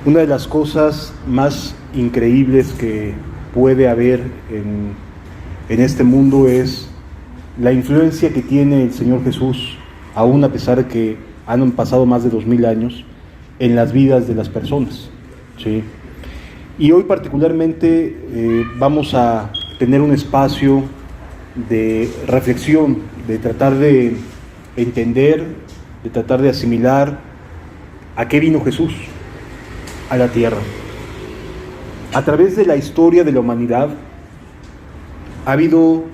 Una de las cosas más increíbles que puede haber en este mundo es la influencia que tiene el Señor Jesús, aún a pesar de que han pasado más de 2000 años, en las vidas de las personas, ¿sí? Y hoy particularmente vamos a tener un espacio de reflexión, de tratar de entender, de tratar de asimilar a qué vino Jesús a la tierra. A través de la historia de la humanidad ha habido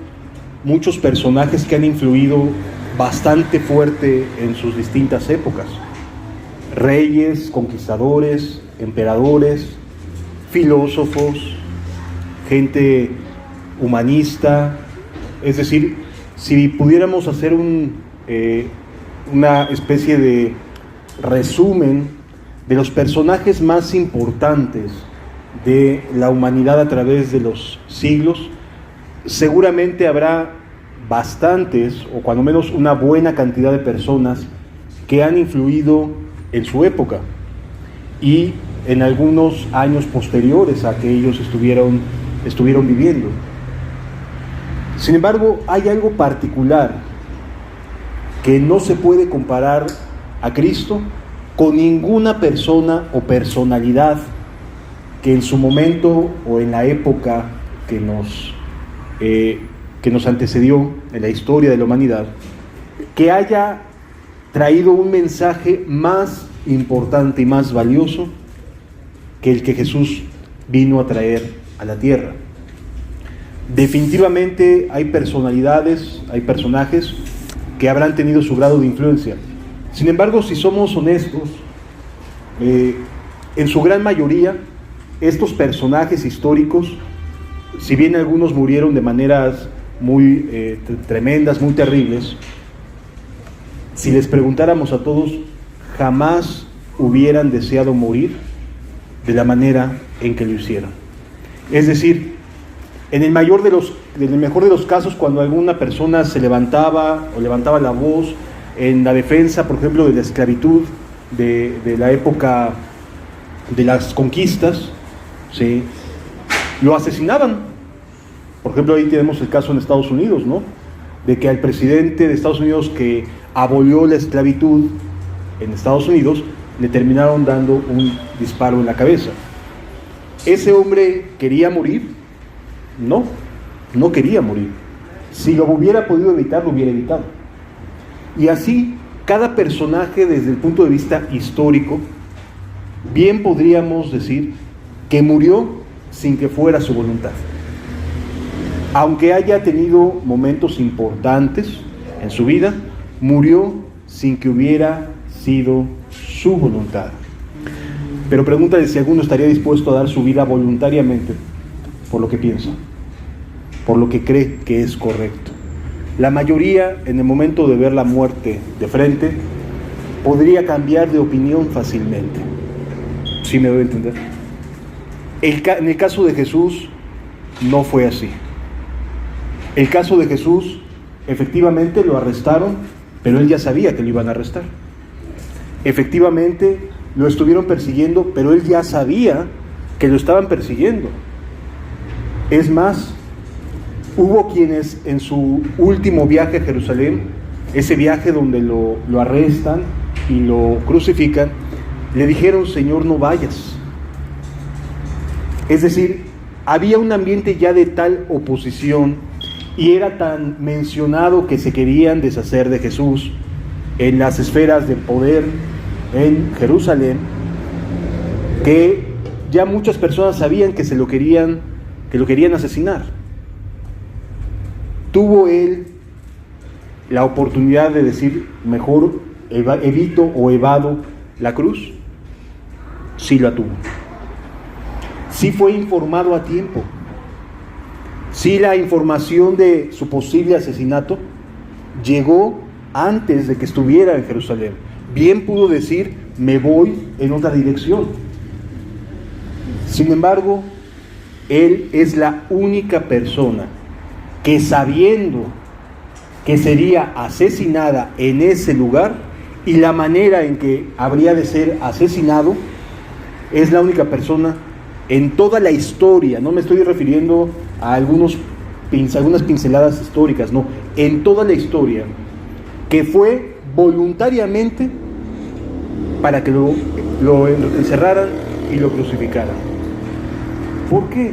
muchos personajes que han influido bastante fuerte en sus distintas épocas. Reyes, conquistadores, emperadores, filósofos, gente humanista. Es decir, si pudiéramos hacer una especie de resumen de los personajes más importantes de la humanidad a través de los siglos, seguramente habrá bastantes, o cuando menos una buena cantidad de personas que han influido en su época y en algunos años posteriores a que ellos estuvieron viviendo. Sin embargo, hay algo particular que no se puede comparar a Cristo con ninguna persona o personalidad que en su momento o en la época que nos antecedió en la historia de la humanidad, que haya traído un mensaje más importante y más valioso que el que Jesús vino a traer a la tierra. Definitivamente hay personalidades, hay personajes que habrán tenido su grado de influencia. Sin embargo, si somos honestos, en su gran mayoría, estos personajes históricos, si bien algunos murieron de maneras muy tremendas, muy terribles, si les preguntáramos a todos, jamás hubieran deseado morir de la manera en que lo hicieron. Es decir, en el mejor de los casos, cuando alguna persona se levantaba o levantaba la voz en la defensa, por ejemplo, de la esclavitud de la época de las conquistas, ¿sí?, lo asesinaban. Por ejemplo, ahí tenemos el caso en Estados Unidos, ¿no?, de que al presidente de Estados Unidos que abolió la esclavitud en Estados Unidos le terminaron dando un disparo en la cabeza. ¿Ese hombre quería morir? No quería morir. Si lo hubiera podido evitar, lo hubiera evitado. Y así, cada personaje desde el punto de vista histórico, bien podríamos decir que murió sin que fuera su voluntad. Aunque haya tenido momentos importantes en su vida, murió sin que hubiera sido su voluntad. Pero pregúntale si alguno estaría dispuesto a dar su vida voluntariamente por lo que piensa, por lo que cree que es correcto. La mayoría, en el momento de ver la muerte de frente, podría cambiar de opinión fácilmente. ¿Sí me doy a entender? En el caso de Jesús, no fue así. El caso de Jesús, efectivamente lo arrestaron, pero él ya sabía que lo iban a arrestar. Efectivamente lo estuvieron persiguiendo, pero él ya sabía que lo estaban persiguiendo. Es más, hubo quienes en su último viaje a Jerusalén, ese viaje donde lo arrestan y lo crucifican, le dijeron: Señor, no vayas. Es decir, había un ambiente ya de tal oposición y era tan mencionado que se querían deshacer de Jesús en las esferas de poder en Jerusalén, que ya muchas personas sabían que lo querían asesinar. Tuvo él la oportunidad de decir: mejor evito o evado la cruz. Sí la tuvo. Sí fue informado a tiempo. Sí, la información de su posible asesinato llegó antes de que estuviera en Jerusalén. Bien pudo decir: me voy en otra dirección. Sin embargo, él es la única persona que, sabiendo que sería asesinada en ese lugar y la manera en que habría de ser asesinado, Es la única persona en toda la historia, no me estoy refiriendo a algunas pinceladas históricas, no, en toda la historia, que fue voluntariamente para que lo encerraran y lo crucificaran. ¿Por qué?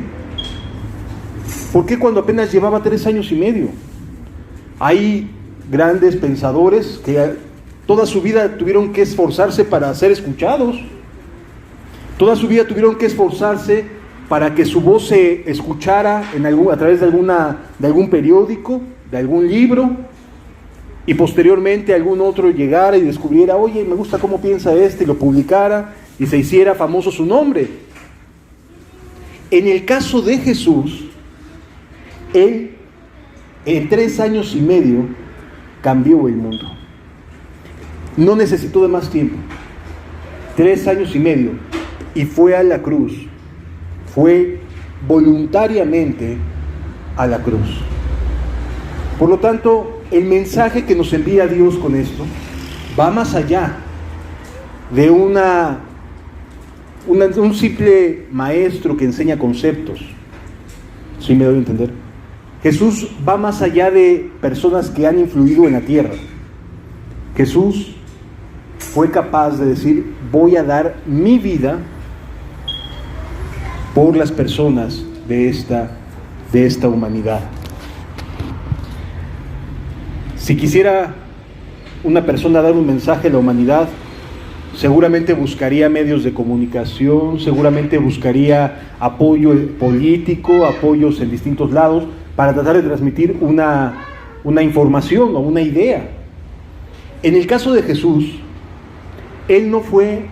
¿Por qué cuando apenas llevaba 3 años y medio? Hay grandes pensadores que toda su vida tuvieron que esforzarse para ser escuchados. Toda su vida tuvieron que esforzarse para que su voz se escuchara a través de algún periódico, de algún libro, y posteriormente algún otro llegara y descubriera, oye, me gusta cómo piensa este, y lo publicara, y se hiciera famoso su nombre. En el caso de Jesús, Él en 3 años y medio cambió el mundo. No necesitó de más tiempo. 3 años y medio. Y fue a la cruz. Fue voluntariamente a la cruz. Por lo tanto, el mensaje que nos envía Dios con esto va más allá de un simple maestro que enseña conceptos. ¿Sí me doy a entender? Jesús va más allá de personas que han influido en la tierra. Jesús fue capaz de decir, voy a dar mi vida por las personas de esta humanidad. Si quisiera una persona dar un mensaje a la humanidad, seguramente buscaría medios de comunicación, seguramente buscaría apoyo político, apoyos en distintos lados, para tratar de transmitir una información o una idea. En el caso de Jesús, Él no fue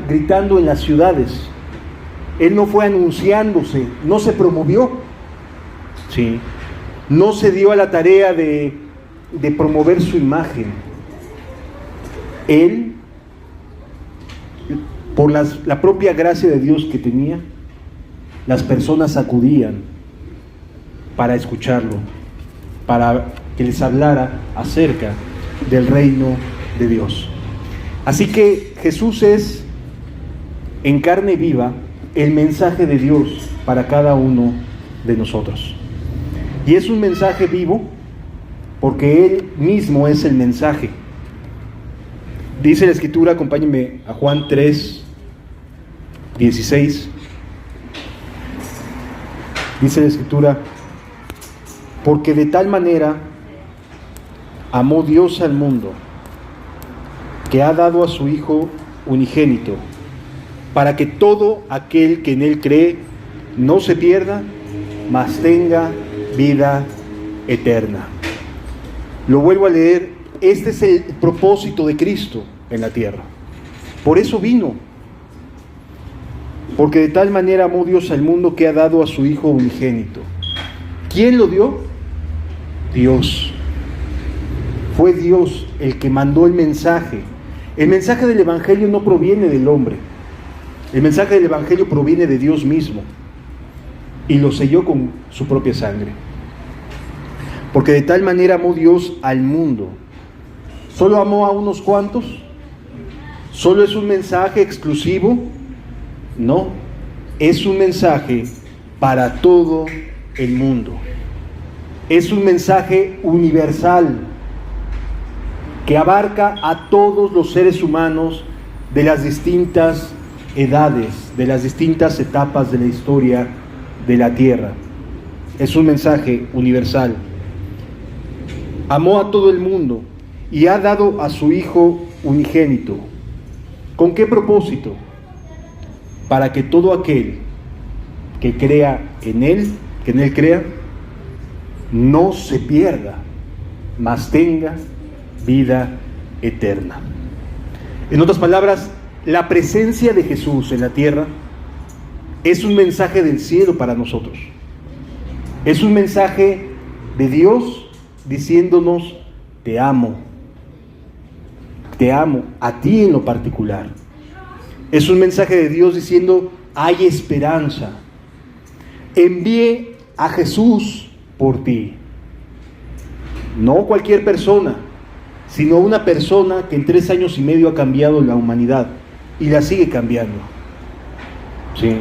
gritando en las ciudades, Él no fue anunciándose, no se promovió, ¿sí? No se dio a la tarea de promover su imagen. Él, por la propia gracia de Dios que tenía, las personas acudían para escucharlo, para que les hablara acerca del reino de Dios. Así que Jesús es, en carne viva, el mensaje de Dios para cada uno de nosotros. Y es un mensaje vivo porque Él mismo es el mensaje. Dice la Escritura, acompáñenme a Juan 3:16. Dice la Escritura, porque de tal manera amó Dios al mundo, que ha dado a su Hijo unigénito, para que todo aquel que en Él cree no se pierda, mas tenga vida eterna. Lo vuelvo a leer, este es el propósito de Cristo en la tierra. Por eso vino. Porque de tal manera amó Dios al mundo que ha dado a su Hijo unigénito. ¿Quién lo dio? Dios. Fue Dios el que mandó el mensaje. El mensaje del Evangelio no proviene del hombre. El mensaje del Evangelio proviene de Dios mismo. Y lo selló con su propia sangre. Porque de tal manera amó Dios al mundo. ¿Solo amó a unos cuantos? ¿Solo es un mensaje exclusivo? No, es un mensaje para todo el mundo. Es un mensaje universal que abarca a todos los seres humanos de las distintas edades, de las distintas etapas de la historia de la tierra. Es un mensaje universal. Amó a todo el mundo y ha dado a su Hijo unigénito. ¿Con qué propósito? Para que todo aquel que crea en Él, que en Él crea, no se pierda, mas tenga vida eterna. En otras palabras, la presencia de Jesús en la tierra es un mensaje del cielo para nosotros. Es un mensaje de Dios diciéndonos, te amo a ti en lo particular. Es un mensaje de Dios diciendo, hay esperanza. Envié a Jesús por ti. No cualquier persona, sino una persona que en 3 años y medio ha cambiado la humanidad y la sigue cambiando. ¿sí?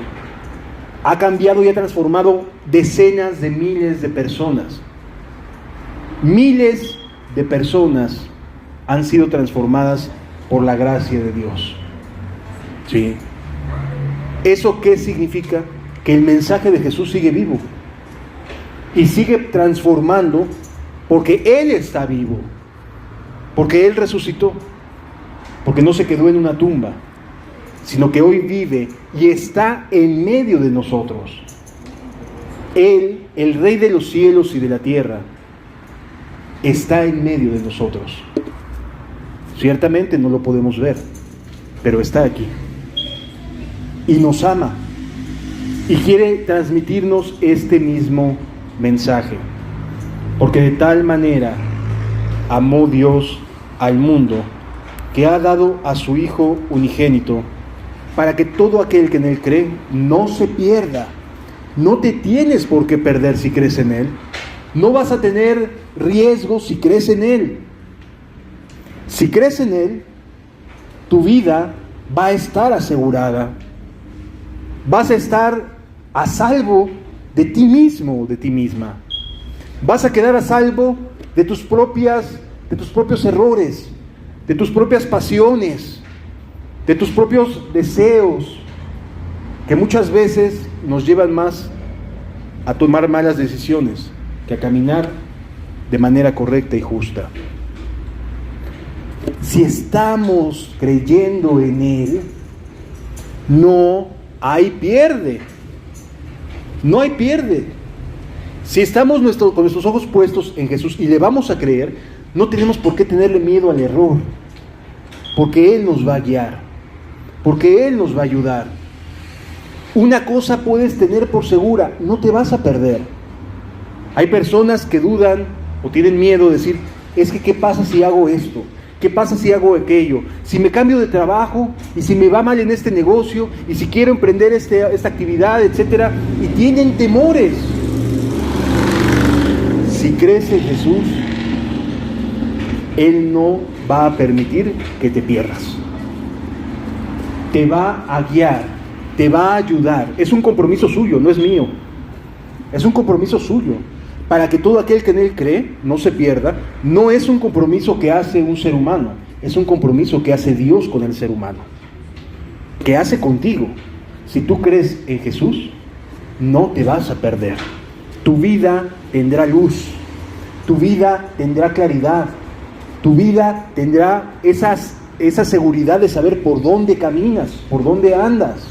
Ha cambiado y ha transformado decenas de miles de personas. Miles de personas han sido transformadas por la gracia de Dios. ¿Sí? ¿Eso qué significa? Que el mensaje de Jesús sigue vivo y sigue transformando, porque Él está vivo, porque Él resucitó, porque no se quedó en una tumba, sino que hoy vive y está en medio de nosotros. Él, el Rey de los cielos y de la tierra, está en medio de nosotros. Ciertamente no lo podemos ver, pero está aquí. Y nos ama. Y quiere transmitirnos este mismo mensaje. Porque de tal manera amó Dios al mundo, que ha dado a su Hijo unigénito, para que todo aquel que en Él cree no se pierda. No te tienes por qué perder si crees en Él. No vas a tener riesgos si crees en Él. Si crees en Él, tu vida va a estar asegurada. Vas a estar a salvo de ti mismo, de ti misma. Vas a quedar a salvo de tus propios errores, de tus propias pasiones, de tus propios deseos, que muchas veces nos llevan más a tomar malas decisiones que a caminar de manera correcta y justa. Si estamos creyendo en Él, no hay pierde. No hay pierde. Si estamos con nuestros ojos puestos en Jesús y le vamos a creer, no tenemos por qué tenerle miedo al error, porque Él nos va a guiar, porque Él nos va a ayudar. Una cosa puedes tener por segura: no te vas a perder. Hay personas que dudan o tienen miedo de decir: es que ¿qué pasa si hago esto? ¿Qué pasa si hago aquello? Si me cambio de trabajo, y si me va mal en este negocio, y si quiero emprender esta actividad, etcétera, y tienen temores. Si crees en Jesús, Él no va a permitir que te pierdas. Te va a guiar, te va a ayudar. Es un compromiso suyo, no es mío. Es un compromiso suyo, para que todo aquel que en Él cree no se pierda. No es un compromiso que hace un ser humano, es un compromiso que hace Dios con el ser humano, que hace contigo. Si tú crees en Jesús, no te vas a perder. Tu vida tendrá luz, tu vida tendrá claridad, tu vida tendrá esa seguridad de saber por dónde caminas, por dónde andas.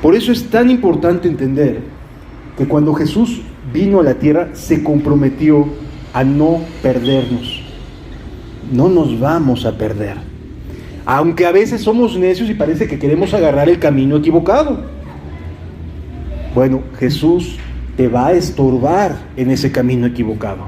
Por eso es tan importante entender que cuando Jesús vino a la tierra, se comprometió a no perdernos. No nos vamos a perder. Aunque a veces somos necios y parece que queremos agarrar el camino equivocado. Bueno, Jesús te va a estorbar en ese camino equivocado.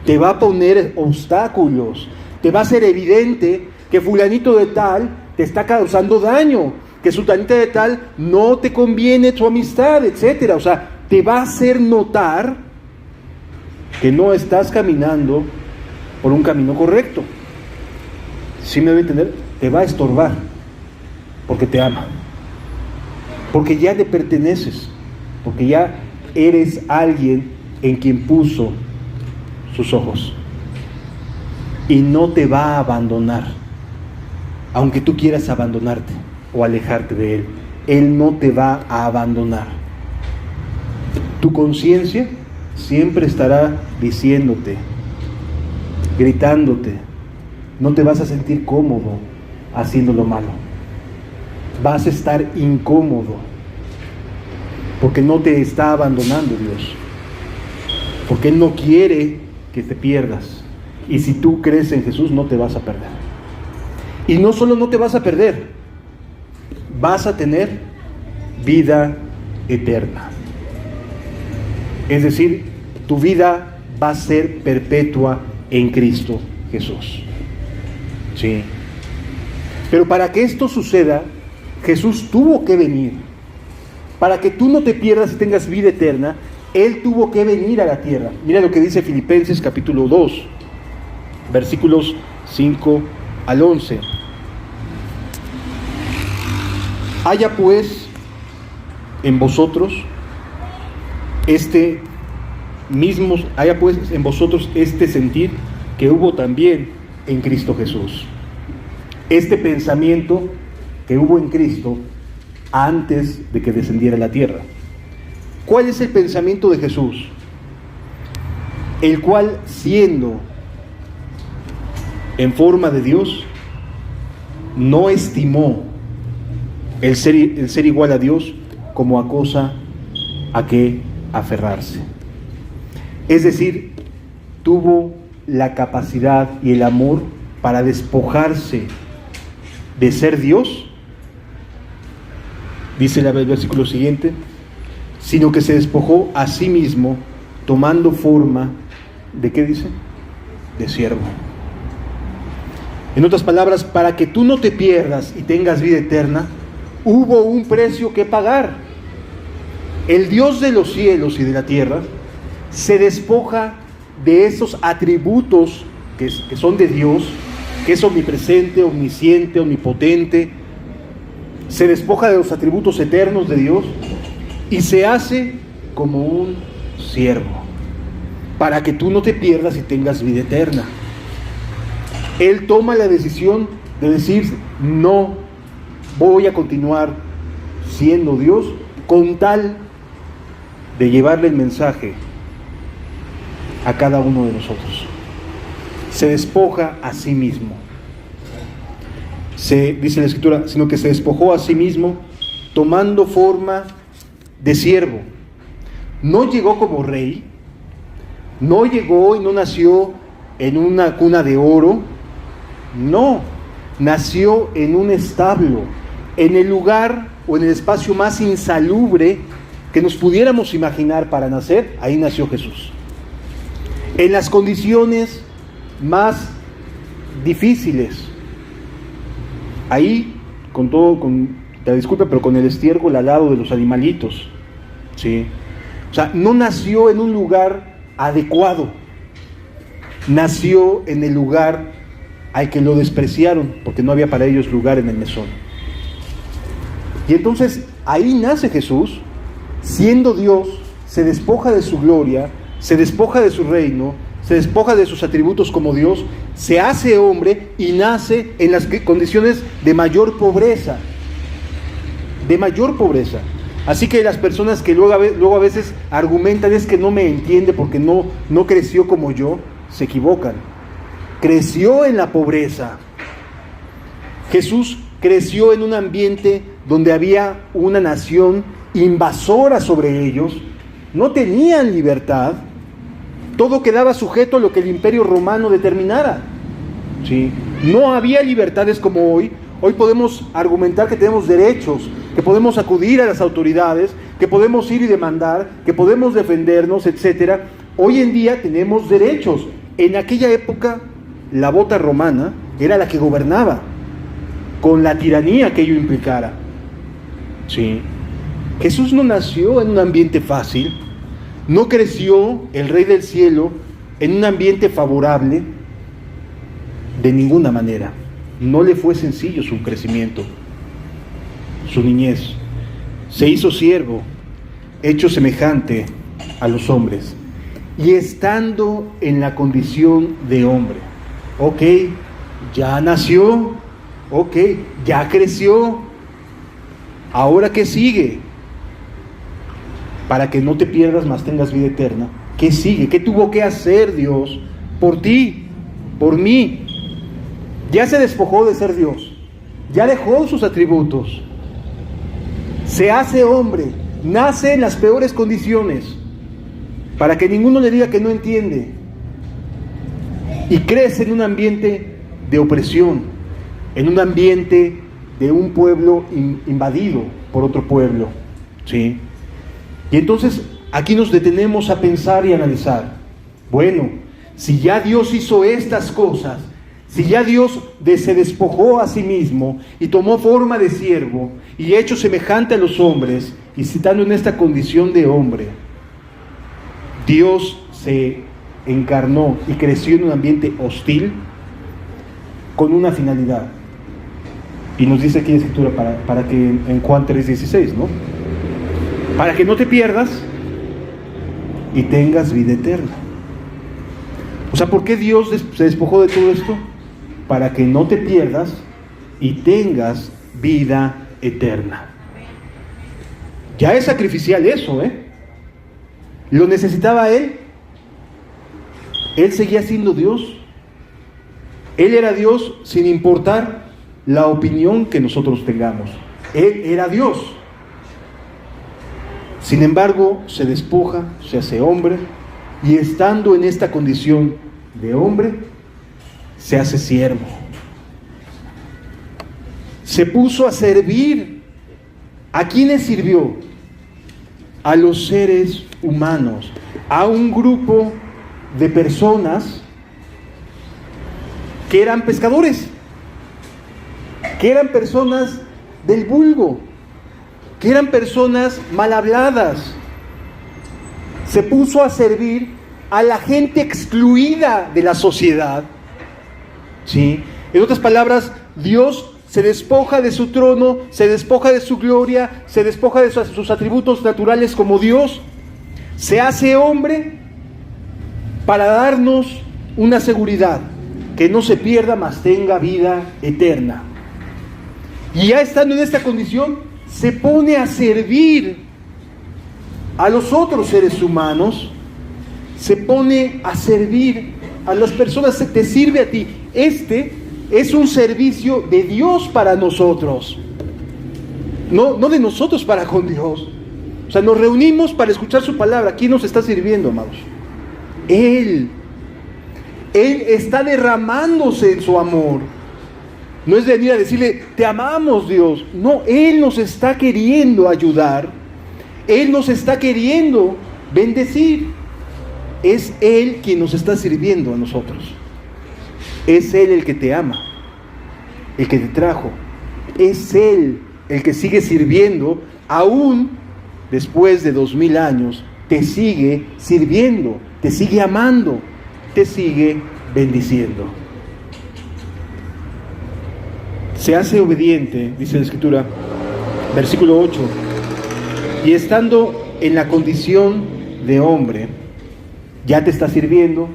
Te va a poner obstáculos. Te va a ser evidente que fulanito de tal te está causando daño, que sultanita de tal no te conviene su amistad, etcétera. O sea, te va a hacer notar que no estás caminando por un camino correcto. ¿Sí me debe entender? Te va a estorbar porque te ama, porque ya le perteneces, porque ya eres alguien en quien puso sus ojos, y no te va a abandonar, aunque tú quieras abandonarte o alejarte de Él. Él no te va a abandonar. Tu conciencia siempre estará diciéndote, gritándote. No te vas a sentir cómodo haciendo lo malo. Vas a estar incómodo, porque no te está abandonando Dios, porque Él no quiere que te pierdas. Y si tú crees en Jesús, no te vas a perder. Y no solo no te vas a perder, vas a tener vida eterna. Es decir, tu vida va a ser perpetua en Cristo Jesús. Sí. Pero para que esto suceda, Jesús tuvo que venir. Para que tú no te pierdas y tengas vida eterna, Él tuvo que venir a la tierra. Mira lo que dice Filipenses capítulo 2, versículos 5 al 11. Haya pues en vosotros este sentir que hubo también en Cristo Jesús. Este pensamiento que hubo en Cristo antes de que descendiera a la tierra. ¿Cuál es el pensamiento de Jesús? El cual, siendo en forma de Dios, no estimó el ser igual a Dios como a cosa a que aferrarse. Es decir, tuvo la capacidad y el amor para despojarse de ser Dios, dice el versículo siguiente, sino que se despojó a sí mismo, tomando forma de, ¿qué dice? De siervo. En otras palabras, para que tú no te pierdas y tengas vida eterna, hubo un precio que pagar. El Dios de los cielos y de la tierra se despoja de esos atributos que son de Dios, que es omnipresente, omnisciente, omnipotente. Se despoja de los atributos eternos de Dios y se hace como un siervo, para que tú no te pierdas y tengas vida eterna. Él toma la decisión de decir, no voy a continuar siendo Dios, con tal de llevarle el mensaje a cada uno de nosotros. Se despoja a sí mismo. Dice la Escritura, sino que se despojó a sí mismo, tomando forma de siervo. No llegó como rey, no llegó y no nació en una cuna de oro, no, nació en un establo, en el lugar o en el espacio más insalubre que nos pudiéramos imaginar para nacer. Ahí nació Jesús. En las condiciones más difíciles, ahí, te disculpe, pero con el estiércol al lado de los animalitos, ¿sí? O sea, no nació en un lugar adecuado, nació en el lugar al que lo despreciaron, porque no había para ellos lugar en el mesón. Y entonces, ahí nace Jesús, siendo Dios, se despoja de su gloria, se despoja de su reino, se despoja de sus atributos como Dios, se hace hombre y nace en las condiciones de mayor pobreza. De mayor pobreza. Así que las personas que luego a veces argumentan, es que no me entiende porque no creció como yo, se equivocan. Creció en la pobreza. Jesús creció en un ambiente donde había una nación invasora sobre ellos, no tenían libertad, todo quedaba sujeto a lo que el Imperio Romano determinara, ¿sí? No había libertades como hoy. Hoy podemos argumentar que tenemos derechos, que podemos acudir a las autoridades, que podemos ir y demandar, que podemos defendernos, etc. Hoy en día tenemos derechos. En aquella época, la bota romana era la que gobernaba, con la tiranía que ello implicara, ¿sí? Jesús no nació en un ambiente fácil, no creció el Rey del Cielo en un ambiente favorable, de ninguna manera. No le fue sencillo su crecimiento, su niñez. Se hizo siervo, hecho semejante a los hombres, y estando en la condición de hombre. Ok, ya nació, ok, ya creció, ¿ahora qué sigue? Para que no te pierdas, más tengas vida eterna. ¿Qué sigue? ¿Qué tuvo que hacer Dios por ti, por mí? Ya se despojó de ser Dios, ya dejó sus atributos, se hace hombre, nace en las peores condiciones, para que ninguno le diga que no entiende, y crece en un ambiente de opresión, en un ambiente de un pueblo invadido por otro pueblo, ¿sí? Y entonces aquí nos detenemos a pensar y analizar. Bueno, si ya Dios hizo estas cosas, si ya Dios se despojó a sí mismo y tomó forma de siervo y hecho semejante a los hombres, y estando en esta condición de hombre, Dios se encarnó y creció en un ambiente hostil con una finalidad: Y nos dice aquí la Escritura para que en Juan 3:16, ¿no? Para que no te pierdas y tengas vida eterna. O sea, ¿por qué Dios se despojó de todo esto? Para que no te pierdas y tengas vida eterna. Ya es sacrificial eso, ¿eh? ¿Lo necesitaba Él? Él seguía siendo Dios. Él era Dios sin importar la opinión que nosotros tengamos. Él era Dios. Sin embargo, se despoja, se hace hombre, y estando en esta condición de hombre, se hace siervo. Se puso a servir. ¿A quiénes sirvió? A los seres humanos, a un grupo de personas que eran pescadores, que eran personas del vulgo, que eran personas mal habladas. Se puso a servir a la gente excluida de la sociedad, ¿sí? En otras palabras, Dios se despoja de su trono, se despoja de su gloria, se despoja de sus atributos naturales como Dios, se hace hombre para darnos una seguridad, que no se pierda, mas tenga vida eterna. Y ya estando en esta condición, se pone a servir a los otros seres humanos, se pone a servir a las personas, te sirve a ti. Este es un servicio de Dios para nosotros, no de nosotros para con Dios. O sea, nos reunimos para escuchar su palabra. ¿Quién nos está sirviendo, amados? Él está derramándose en su amor. No es de venir a decirle, te amamos, Dios. No, Él nos está queriendo ayudar. Él nos está queriendo bendecir. Es Él quien nos está sirviendo a nosotros. Es Él el que te ama, el que te trajo. Es Él el que sigue sirviendo, aún después de 2000 años, te sigue sirviendo, te sigue amando, te sigue bendiciendo. Se hace obediente, dice la Escritura, versículo 8, y estando en la condición de hombre, ya te está sirviendo,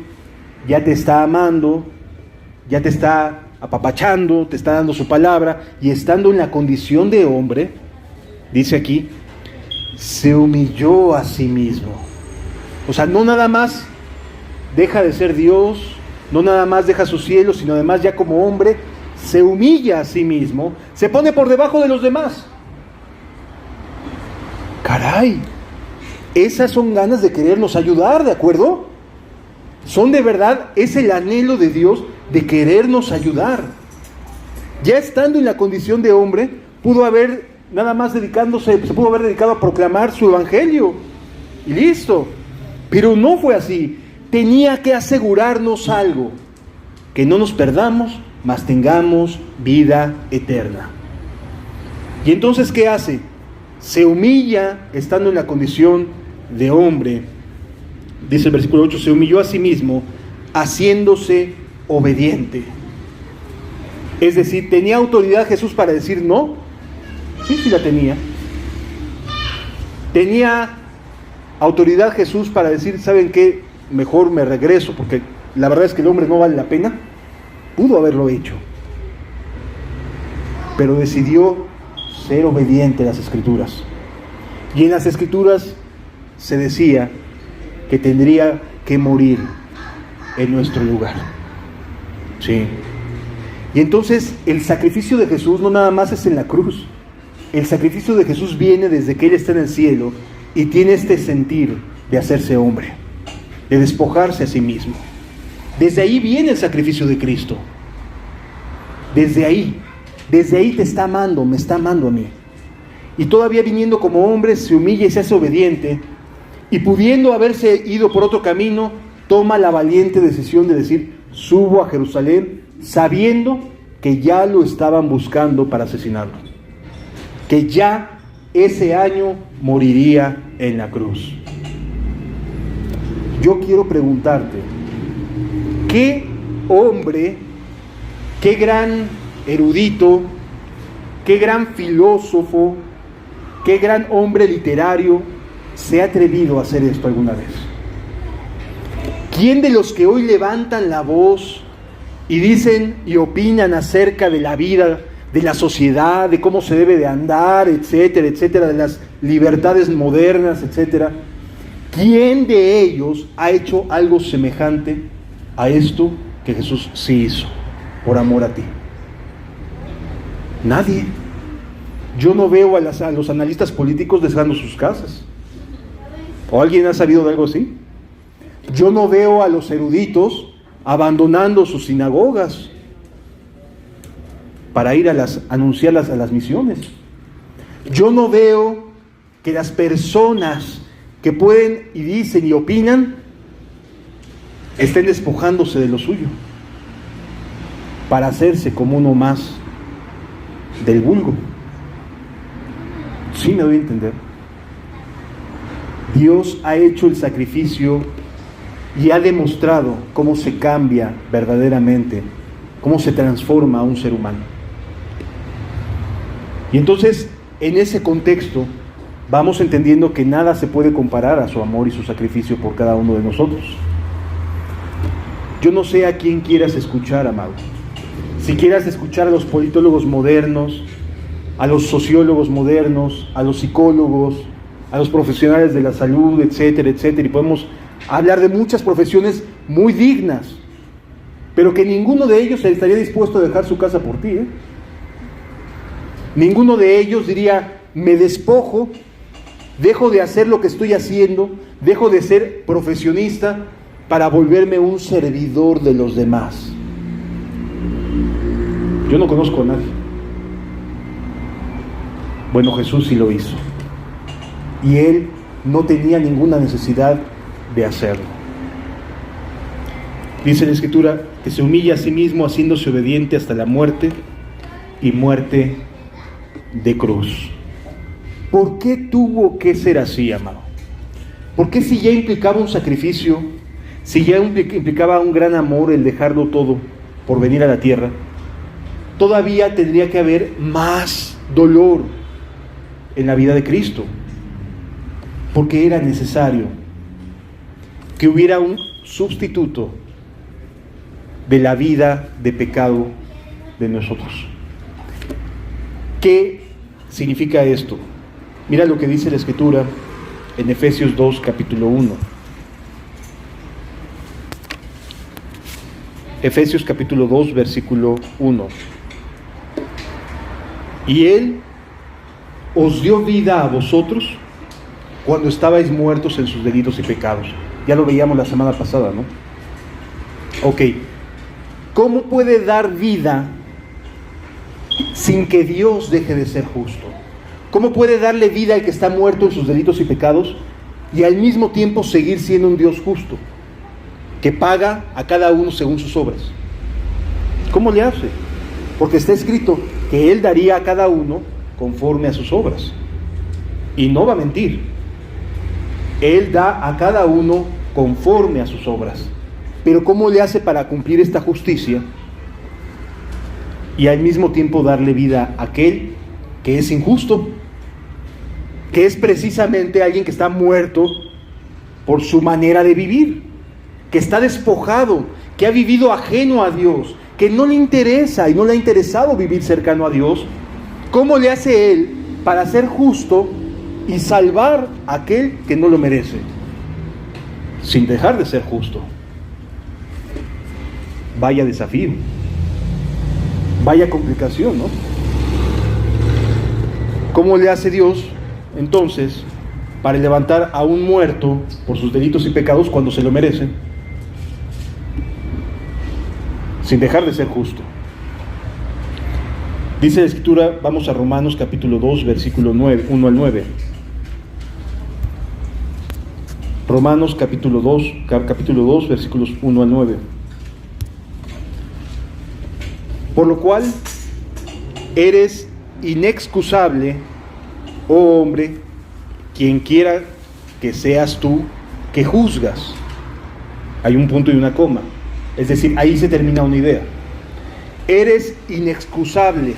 ya te está amando, ya te está apapachando, te está dando su palabra, y estando en la condición de hombre, dice aquí, se humilló a sí mismo. O sea, no nada más deja de ser Dios, no nada más deja su cielo, sino además ya como hombre, se humilla a sí mismo, se pone por debajo de los demás. Caray, esas son ganas de querernos ayudar, ¿de acuerdo? Son de verdad, es el anhelo de Dios de querernos ayudar. Ya estando en la condición de hombre, pudo haber nada más se pudo haber dedicado a proclamar su evangelio y listo. Pero no fue así. Tenía que asegurarnos algo, que no nos perdamos, mas tengamos vida eterna. Y entonces, ¿qué hace? Se humilla estando en la condición de hombre. Dice el versículo 8, se humilló a sí mismo, haciéndose obediente. Es decir, ¿tenía autoridad Jesús para decir no? Sí la tenía. ¿Tenía autoridad Jesús para decir, ¿saben qué? Mejor me regreso porque la verdad es que el hombre no vale la pena? Pudo haberlo hecho. Pero decidió ser obediente a las Escrituras. Y en las Escrituras se decía que tendría que morir en nuestro lugar. Sí. Y entonces el sacrificio de Jesús no nada más es en la cruz. El sacrificio de Jesús viene desde que Él está en el cielo y tiene este sentir de hacerse hombre, de despojarse a sí mismo. Desde ahí viene el sacrificio de Cristo. Desde ahí te está amando, me está amando a mí. Y todavía viniendo como hombre, se humilla y se hace obediente. Y pudiendo haberse ido por otro camino, toma la valiente decisión de decir, subo a Jerusalén, sabiendo que ya lo estaban buscando para asesinarlo. Que ya ese año moriría en la cruz. Yo quiero preguntarte, ¿qué hombre, qué gran erudito, qué gran filósofo, qué gran hombre literario se ha atrevido a hacer esto alguna vez? ¿Quién de los que hoy levantan la voz y dicen y opinan acerca de la vida, de la sociedad, de cómo se debe de andar, etcétera, etcétera, de las libertades modernas, etcétera, quién de ellos ha hecho algo semejante a esto que Jesús sí hizo por amor a ti? Nadie. Yo no veo a los analistas políticos dejando sus casas. ¿O alguien ha sabido de algo así? Yo no veo a los eruditos abandonando sus sinagogas para ir a anunciarlas a las misiones. Yo no veo que las personas que pueden y dicen y opinan estén despojándose de lo suyo para hacerse como uno más del vulgo. ¿Sí me doy a entender? Dios ha hecho el sacrificio y ha demostrado cómo se cambia verdaderamente, cómo se transforma a un ser humano. Y entonces, en ese contexto, vamos entendiendo que nada se puede comparar a su amor y su sacrificio por cada uno de nosotros. Yo no sé a quién quieras escuchar, amado. Si quieras escuchar a los politólogos modernos, a los sociólogos modernos, a los psicólogos, a los profesionales de la salud, etcétera, etcétera, y podemos hablar de muchas profesiones muy dignas, pero que ninguno de ellos estaría dispuesto a dejar su casa por ti, ¿eh? Ninguno de ellos diría: me despojo, dejo de hacer lo que estoy haciendo, dejo de ser profesionista para volverme un servidor de los demás. Yo no conozco a nadie. Bueno, Jesús sí lo hizo. Y Él no tenía ninguna necesidad de hacerlo. Dice la Escritura que se humilla a sí mismo haciéndose obediente hasta la muerte y muerte de cruz. ¿Por qué tuvo que ser así, amado? ¿Por qué, si ya implicaba un sacrificio, si ya implicaba un gran amor el dejarlo todo por venir a la tierra, todavía tendría que haber más dolor en la vida de Cristo? Porque era necesario que hubiera un sustituto de la vida de pecado de nosotros. ¿Qué significa esto? Mira lo que dice la Escritura en Efesios 2, capítulo 1. Efesios capítulo 2, versículo 1. Y Él os dio vida a vosotros cuando estabais muertos en sus delitos y pecados. Ya lo veíamos la semana pasada, ¿no? Ok. ¿Cómo puede dar vida sin que Dios deje de ser justo? ¿Cómo puede darle vida al que está muerto en sus delitos y pecados y al mismo tiempo seguir siendo un Dios justo, que paga a cada uno según sus obras? ¿Cómo le hace? Porque está escrito que Él daría a cada uno conforme a sus obras. Y no va a mentir. Él da a cada uno conforme a sus obras. Pero ¿cómo le hace para cumplir esta justicia y al mismo tiempo darle vida a aquel que es injusto? Que es precisamente alguien que está muerto por su manera de vivir, que está despojado, que ha vivido ajeno a Dios, que no le interesa y no le ha interesado vivir cercano a Dios. ¿Cómo le hace Él para ser justo y salvar a aquel que no lo merece, sin dejar de ser justo? Vaya desafío, vaya complicación, ¿no? ¿Cómo le hace Dios entonces para levantar a un muerto por sus delitos y pecados cuando se lo merecen, sin dejar de ser justo? Dice la Escritura, vamos a Romanos capítulo 2, versículo 9, 1 al 9. Romanos capítulo 2, versículos 1 al 9. Por lo cual, eres inexcusable, oh hombre, quien quiera que seas tú, que juzgas. Hay un punto y una coma. Es decir, ahí se termina una idea. Eres inexcusable.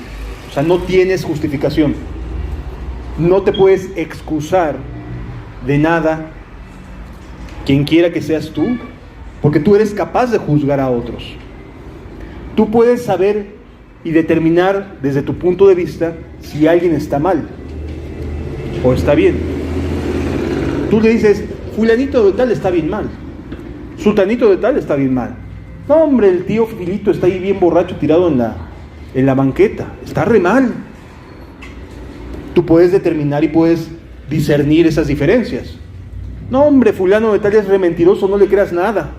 O sea, no tienes justificación. No te puedes excusar de nada, quien quiera que seas tú, porque tú eres capaz de juzgar a otros. Tú puedes saber y determinar desde tu punto de vista si alguien está mal o está bien. Tú le dices, fulanito de tal está bien mal, sultanito de tal está bien mal. No, hombre, el tío Filito está ahí bien borracho tirado en la banqueta, está re mal. Tú puedes determinar y puedes discernir esas diferencias. No, hombre, fulano de tal es re mentiroso, no le creas nada.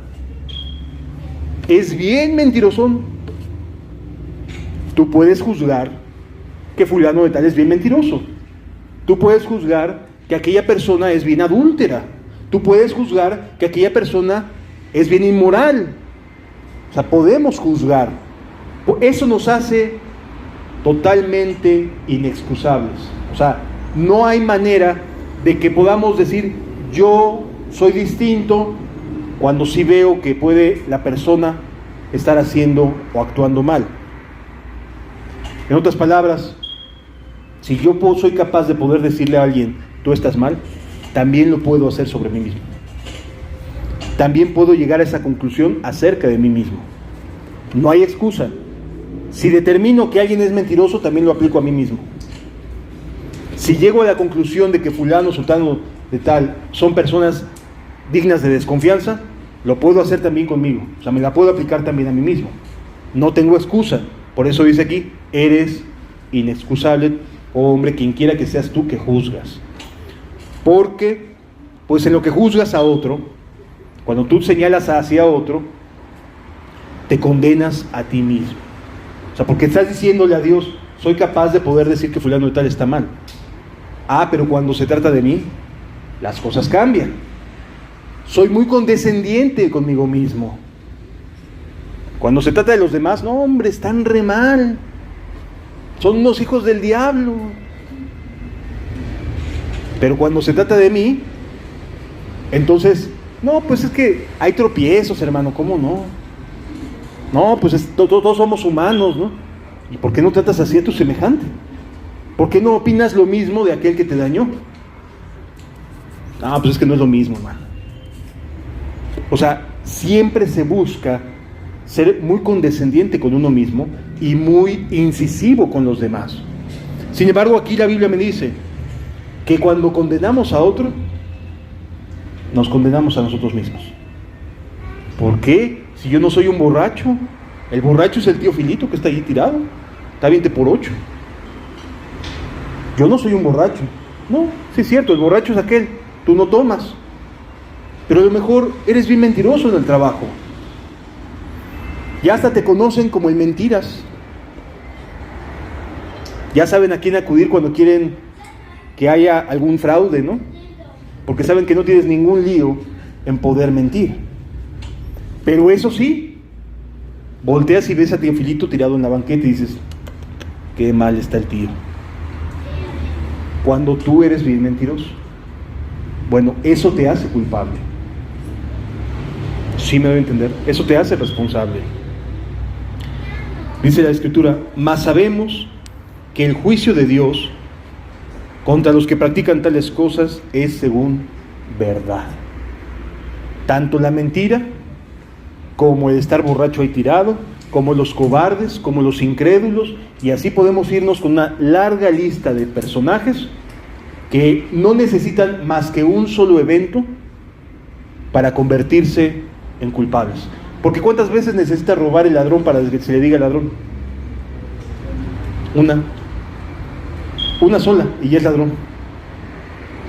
Es bien mentirosón. Tú puedes juzgar que fulano de tal es bien mentiroso. Tú puedes juzgar que aquella persona es bien adúltera. Tú puedes juzgar que aquella persona es bien inmoral. O sea, podemos juzgar. Eso nos hace totalmente inexcusables. O sea, no hay manera de que podamos decir, yo soy distinto, cuando sí veo que puede la persona estar haciendo o actuando mal. En otras palabras, si yo soy capaz de poder decirle a alguien, tú estás mal, también lo puedo hacer sobre mí mismo. También puedo llegar a esa conclusión acerca de mí mismo. No hay excusa. Si determino que alguien es mentiroso, también lo aplico a mí mismo. Si llego a la conclusión de que fulano, sultano de tal, son personas dignas de desconfianza, lo puedo hacer también conmigo. O sea, me la puedo aplicar también a mí mismo. No tengo excusa. Por eso dice aquí, eres inexcusable, oh hombre, quien quiera que seas tú que juzgas. Porque, pues en lo que juzgas a otro, cuando tú señalas hacia otro, te condenas a ti mismo. O sea, porque estás diciéndole a Dios, soy capaz de poder decir que fulano de tal está mal. Ah, pero cuando se trata de mí, las cosas cambian. Soy muy condescendiente conmigo mismo. Cuando se trata de los demás, no, hombre, están re mal. Son unos hijos del diablo. Pero cuando se trata de mí, entonces, no, pues es que hay tropiezos, hermano, ¿cómo no? No, pues todos somos humanos, ¿no? ¿Y por qué no tratas así a tu semejante? ¿Por qué no opinas lo mismo de aquel que te dañó? Ah, pues es que no es lo mismo, hermano. O sea, siempre se busca ser muy condescendiente con uno mismo y muy incisivo con los demás. Sin embargo, aquí la Biblia me dice que cuando condenamos a otro, nos condenamos a nosotros mismos. ¿Por qué? Si yo no soy un borracho, el borracho es el tío Filito que está ahí tirado, está 20 por 8. Yo no soy un borracho. No, sí es cierto, el borracho es aquel, tú no tomas. Pero a lo mejor eres bien mentiroso en el trabajo. Ya hasta te conocen como el mentiras. Ya saben a quién acudir cuando quieren que haya algún fraude, ¿no? Porque saben que no tienes ningún lío en poder mentir. Pero eso sí, volteas y ves a tío Filito tirado en la banqueta y dices, qué mal está el tío. Cuando tú eres bien mentiroso. Bueno, eso te hace culpable. Sí me debe entender. Eso te hace responsable. Dice la Escritura, mas sabemos que el juicio de Dios contra los que practican tales cosas es según verdad. Tanto la mentira, como el estar borracho ahí tirado, como los cobardes, como los incrédulos, y así podemos irnos con una larga lista de personajes que no necesitan más que un solo evento para convertirse en culpables. Porque ¿cuántas veces necesita robar el ladrón para que se le diga ladrón? Una sola, y ya es ladrón.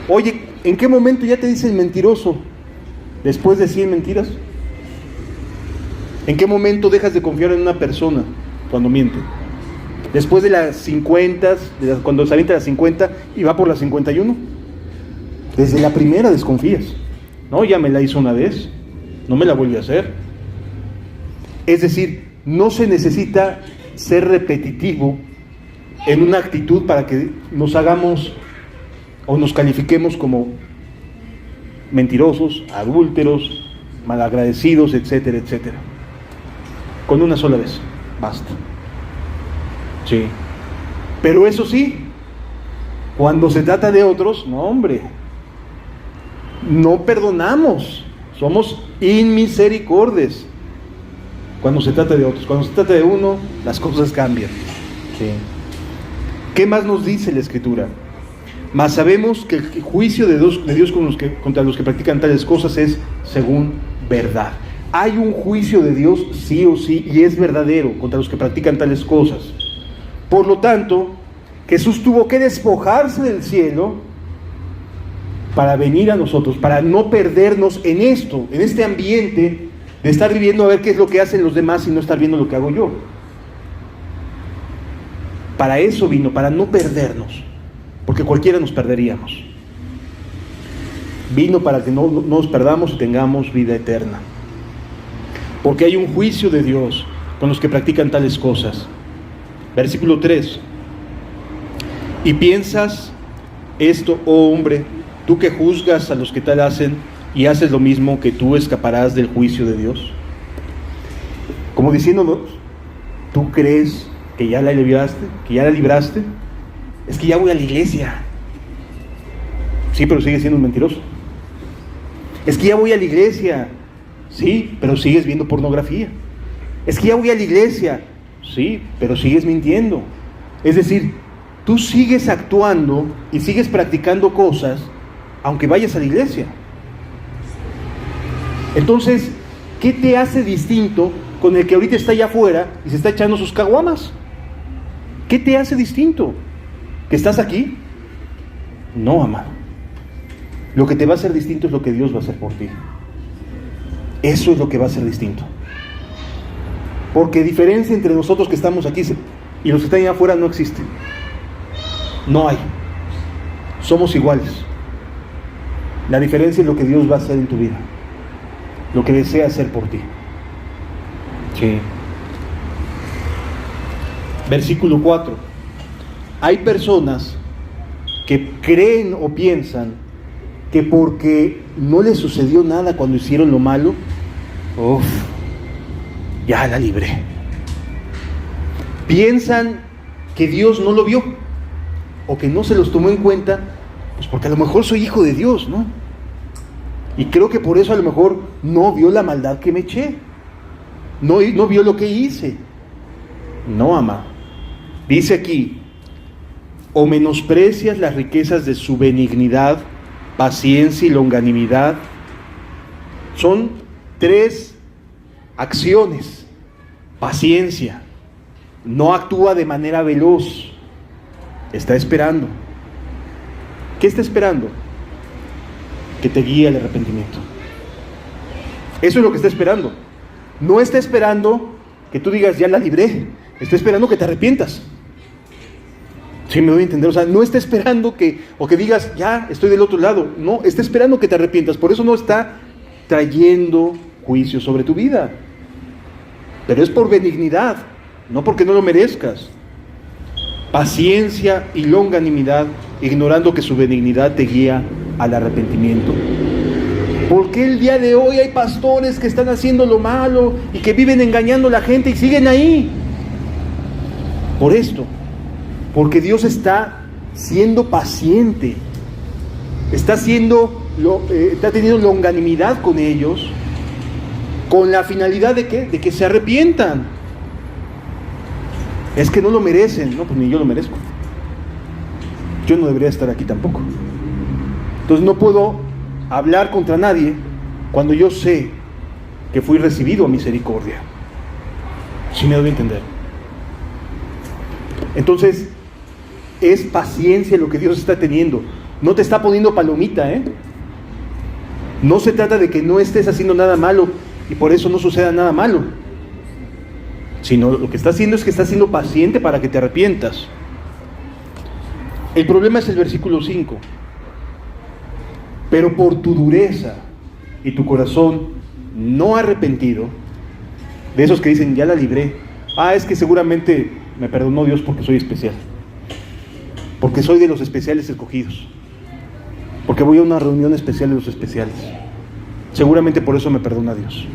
Oye, ¿en qué momento ya te dicen mentiroso después de 100 mentiras? ¿En qué momento dejas de confiar en una persona cuando miente? Después de las 50, cuando se avienta las 50 y va por las 51. Desde la primera desconfías. No, ya me la hizo una vez, no me la vuelve a hacer. Es decir, no se necesita ser repetitivo en una actitud para que nos hagamos o nos califiquemos como mentirosos, adúlteros, malagradecidos, etcétera, etcétera. Con una sola vez, basta. Sí. Pero eso sí, cuando se trata de otros, no hombre, no perdonamos, somos inmisericordes. Cuando se trata de otros, cuando se trata de uno, las cosas cambian. ¿Sí? ¿Qué más nos dice la Escritura? Mas sabemos que el juicio de Dios contra los que practican tales cosas es según verdad. Hay un juicio de Dios sí o sí, y es verdadero contra los que practican tales cosas. Por lo tanto, Jesús tuvo que despojarse del cielo para venir a nosotros, para no perdernos en esto, en este ambiente de estar viviendo a ver qué es lo que hacen los demás y no estar viendo lo que hago yo. Para eso vino, para no perdernos, porque cualquiera nos perderíamos. Vino para que no nos perdamos y tengamos vida eterna. Porque hay un juicio de Dios con los que practican tales cosas. Versículo 3. Y piensas esto, oh hombre, tú que juzgas a los que tal hacen y haces lo mismo, que tú escaparás del juicio de Dios. Como diciéndonos, ¿tú crees que ya la libraste? ¿Que ya la libraste? Es que ya voy a la iglesia. Sí, pero sigues siendo un mentiroso. Es que ya voy a la iglesia. Sí, pero sigues viendo pornografía. Es que ya voy a la iglesia. Sí, pero sigues mintiendo. Es decir, tú sigues actuando y sigues practicando cosas aunque vayas a la iglesia. Entonces, ¿qué te hace distinto con el que ahorita está allá afuera y se está echando sus caguamas? ¿Qué te hace distinto? ¿Que estás aquí? No, amado. Lo que te va a hacer distinto es lo que Dios va a hacer por ti. Eso es lo que va a ser distinto. Porque diferencia entre nosotros que estamos aquí y los que están allá afuera no existe. No hay. Somos iguales. La diferencia es lo que Dios va a hacer en tu vida. Lo que desea hacer por ti. Sí. Versículo 4. Hay personas que creen o piensan que porque no les sucedió nada cuando hicieron lo malo, ya la libré. Piensan que Dios no lo vio o que no se los tomó en cuenta, pues porque a lo mejor soy hijo de Dios, ¿no? Y creo que por eso a lo mejor no vio la maldad que me eché, no vio lo que hice. No, amado. Dice aquí, o menosprecias las riquezas de su benignidad, paciencia y longanimidad. Son 3 acciones. Paciencia. No actúa de manera veloz. Está esperando. ¿Qué está esperando? Que te guíe al arrepentimiento. Eso es lo que está esperando. No está esperando que tú digas, ya la libré. Está esperando que te arrepientas. ¿Sí me doy a entender? O sea, no está esperando que digas, ya estoy del otro lado. No, está esperando que te arrepientas. Por eso no está trayendo juicio sobre tu vida. Pero es por benignidad, no porque no lo merezcas. Paciencia y longanimidad, ignorando que su benignidad te guía al arrepentimiento. ¿Por qué el día de hoy hay pastores que están haciendo lo malo y que viven engañando a la gente y siguen ahí? Por esto. Porque Dios está siendo paciente, está teniendo longanimidad con ellos, con la finalidad de ¿qué? De que se arrepientan. Es que no lo merecen. No, pues ni yo lo merezco. Yo no debería estar aquí tampoco. Entonces no puedo hablar contra nadie cuando yo sé que fui recibido a misericordia. Si me doy a entender. Entonces, es paciencia lo que Dios está teniendo. No te está poniendo palomita, ¿eh? No se trata de que no estés haciendo nada malo y por eso no suceda nada malo. Sino lo que está haciendo es que está siendo paciente para que te arrepientas. El problema es el versículo 5. Pero por tu dureza y tu corazón no arrepentido, de esos que dicen, ya la libré. Es que seguramente me perdonó Dios porque soy especial. Porque soy de los especiales escogidos. Porque voy a una reunión especial de los especiales. Seguramente por eso me perdona Dios.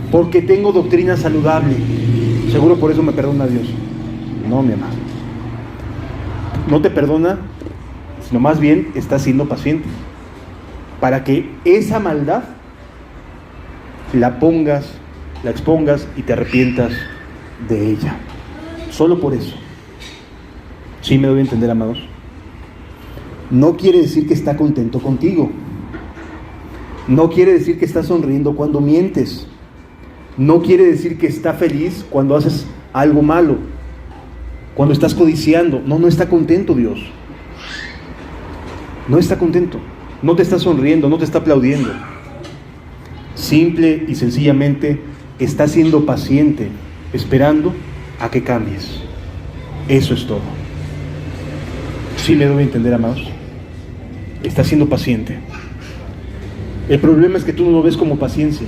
Porque tengo doctrina saludable. Seguro por eso me perdona Dios. No, mi amado. no te perdona, sino más bien está siendo paciente, para que esa maldad la pongas, la expongas y te arrepientas de ella. Solo por eso. ¿Sí me doy a entender, amados? No quiere decir que está contento contigo. No quiere decir que está sonriendo cuando mientes. No quiere decir que está feliz cuando haces algo malo, cuando estás codiciando. No está contento Dios. No está contento. No te está sonriendo, no te está aplaudiendo. Simple y sencillamente está siendo paciente, esperando a que cambies. Eso es todo. ¿Sí me doy a entender, amados? Está siendo paciente. El problema es que tú no lo ves como paciencia,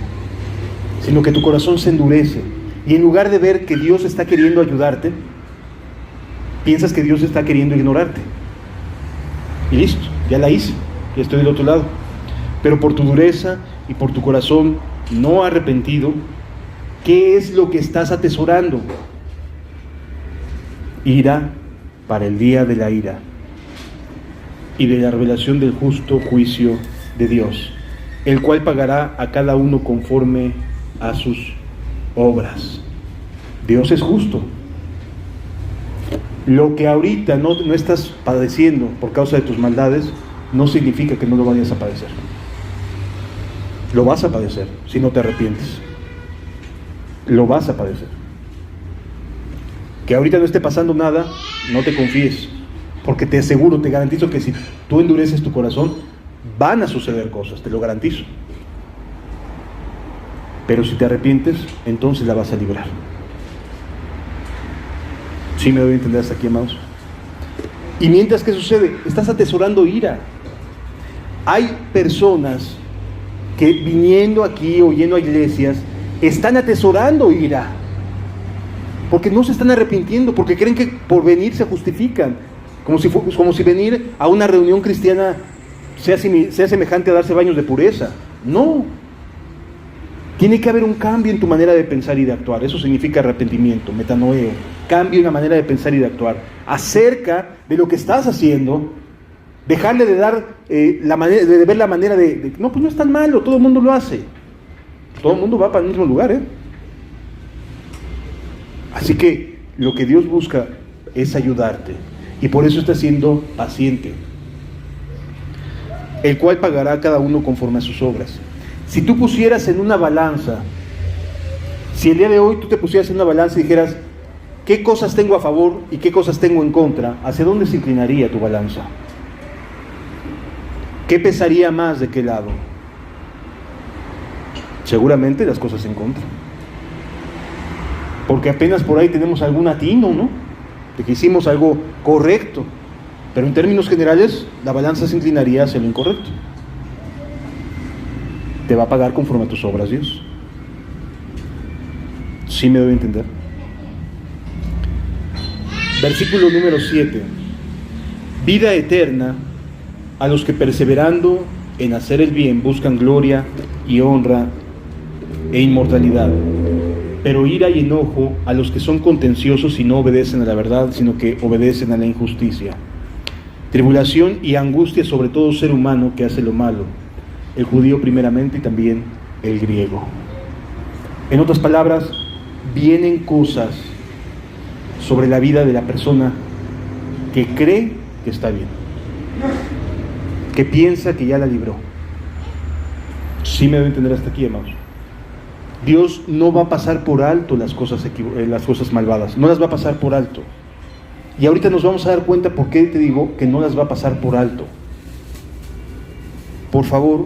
sino que tu corazón se endurece. Y en lugar de ver que Dios está queriendo ayudarte, piensas que Dios está queriendo ignorarte. Y listo, ya la hice, ya estoy del otro lado. Pero por tu dureza y por tu corazón no arrepentido, ¿qué es lo que estás atesorando? Ira para el día de la ira y de la revelación del justo juicio de Dios, el cual pagará a cada uno conforme a sus obras. Dios es justo. Lo que ahorita no estás padeciendo por causa de tus maldades, no significa que no lo vayas a padecer. Lo vas a padecer si no te arrepientes. Lo vas a padecer. Que ahorita no esté pasando nada, no te confíes, porque te aseguro, te garantizo que si tú endureces tu corazón, van a suceder cosas, te lo garantizo. Pero si te arrepientes, entonces la vas a librar. ¿Sí me doy a entender hasta aquí, amados? Y mientras, ¿qué sucede? Estás atesorando ira. Hay personas que viniendo aquí o yendo a iglesias están atesorando ira, porque no se están arrepintiendo, porque creen que por venir se justifican, como si venir a una reunión cristiana sea semejante a darse baños de pureza. No. Tiene que haber un cambio en tu manera de pensar y de actuar. Eso significa arrepentimiento, metanoeo, cambio en la manera de pensar y de actuar acerca de lo que estás haciendo. Dejarle de dar de ver la manera de no, pues no es tan malo, todo el mundo lo hace, todo el mundo va para el mismo lugar, Así que lo que Dios busca es ayudarte, y por eso está siendo paciente, el cual pagará a cada uno conforme a sus obras. Si tú pusieras en una balanza, si el día de hoy tú te pusieras en una balanza y dijeras, ¿qué cosas tengo a favor y qué cosas tengo en contra? ¿Hacia dónde se inclinaría tu balanza? ¿Qué pesaría más de qué lado? Seguramente las cosas en contra. Porque apenas por ahí tenemos algún atino, ¿no? De que hicimos algo correcto. Pero en términos generales, la balanza se inclinaría hacia lo incorrecto. Te va a pagar conforme a tus obras, Dios. ¿Sí me doy a entender? Versículo número 7. Vida eterna a los que perseverando en hacer el bien buscan gloria y honra e inmortalidad, pero ira y enojo a los que son contenciosos y no obedecen a la verdad, sino que obedecen a la injusticia. Tribulación y angustia sobre todo ser humano que hace lo malo, el judío primeramente y también el griego. En otras palabras, vienen cosas sobre la vida de la persona que cree que está bien, que piensa que ya la libró. Sí me debo entender hasta aquí, hermanos. Dios no va a pasar por alto las cosas malvadas, no las va a pasar por alto. Y ahorita nos vamos a dar cuenta por qué te digo que no las va a pasar por alto. Por favor,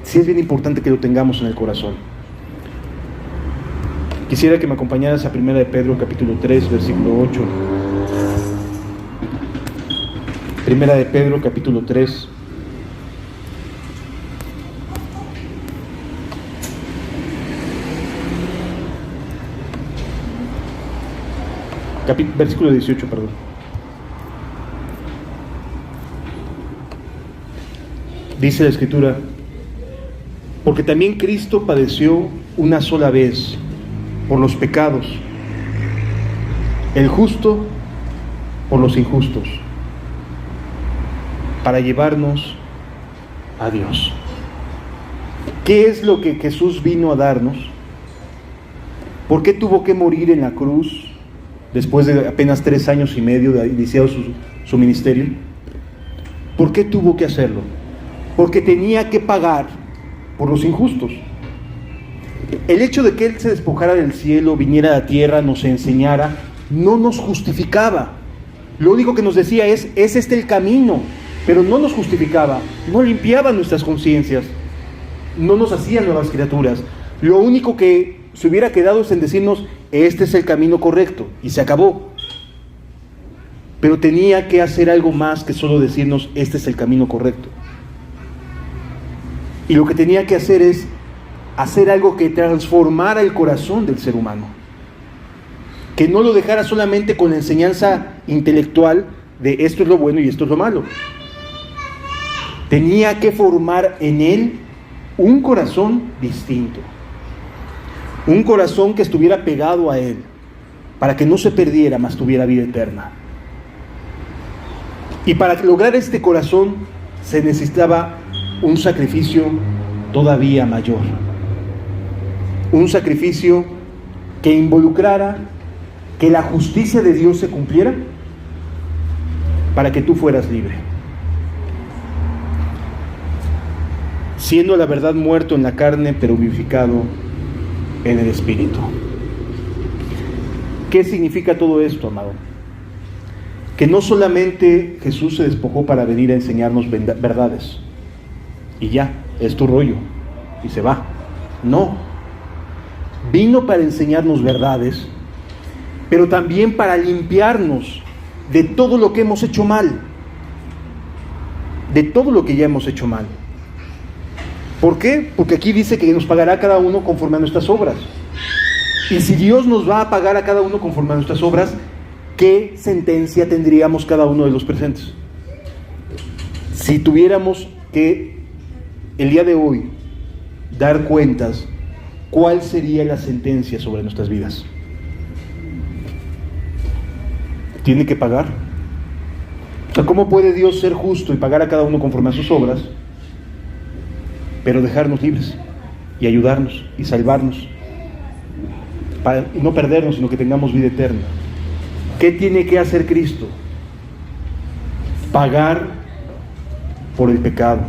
sí es bien importante que lo tengamos en el corazón. Quisiera que me acompañaras a 1 de Pedro capítulo 3, versículo 8. 1 de Pedro capítulo 3. Versículo 18, perdón. Dice la Escritura: porque también Cristo padeció una sola vez por los pecados, el justo por los injustos, para llevarnos a Dios. ¿Qué es lo que Jesús vino a darnos? ¿Por qué tuvo que morir en la cruz después de apenas 3 años y medio de iniciado su ministerio? ¿Por qué tuvo que hacerlo? Porque tenía que pagar por los injustos. El hecho de que Él se despojara del cielo, viniera a la tierra, nos enseñara, no nos justificaba. Lo único que nos decía es este el camino, pero no nos justificaba, no limpiaba nuestras conciencias, no nos hacía nuevas criaturas. Lo único que se hubiera quedado es en decirnos, este es el camino correcto, y se acabó. Pero tenía que hacer algo más que solo decirnos, este es el camino correcto. Y lo que tenía que hacer es hacer algo que transformara el corazón del ser humano, que no lo dejara solamente con la enseñanza intelectual de esto es lo bueno y esto es lo malo. Tenía que formar en él un corazón distinto, un corazón que estuviera pegado a él, para que no se perdiera, mas tuviera vida eterna. Y para lograr este corazón se necesitaba un sacrificio todavía mayor, un sacrificio que involucrara que la justicia de Dios se cumpliera para que tú fueras libre. Siendo la verdad muerto en la carne, pero vivificado en el Espíritu. ¿Qué significa todo esto, amado? Que no solamente Jesús se despojó para venir a enseñarnos verdades y ya, es tu rollo y se va. No, vino para enseñarnos verdades, pero también para limpiarnos de todo lo que hemos hecho mal, de todo lo que ya hemos hecho mal. ¿Por qué? Porque aquí dice que nos pagará cada uno conforme a nuestras obras. Y si Dios nos va a pagar a cada uno conforme a nuestras obras, ¿qué sentencia tendríamos cada uno de los presentes? Si tuviéramos que el día de hoy dar cuentas, ¿cuál sería la sentencia sobre nuestras vidas? ¿Tiene que pagar? O sea, ¿cómo puede Dios ser justo y pagar a cada uno conforme a sus obras, pero dejarnos libres y ayudarnos y salvarnos para no perdernos, sino que tengamos vida eterna? ¿Qué tiene que hacer Cristo? Pagar por el pecado.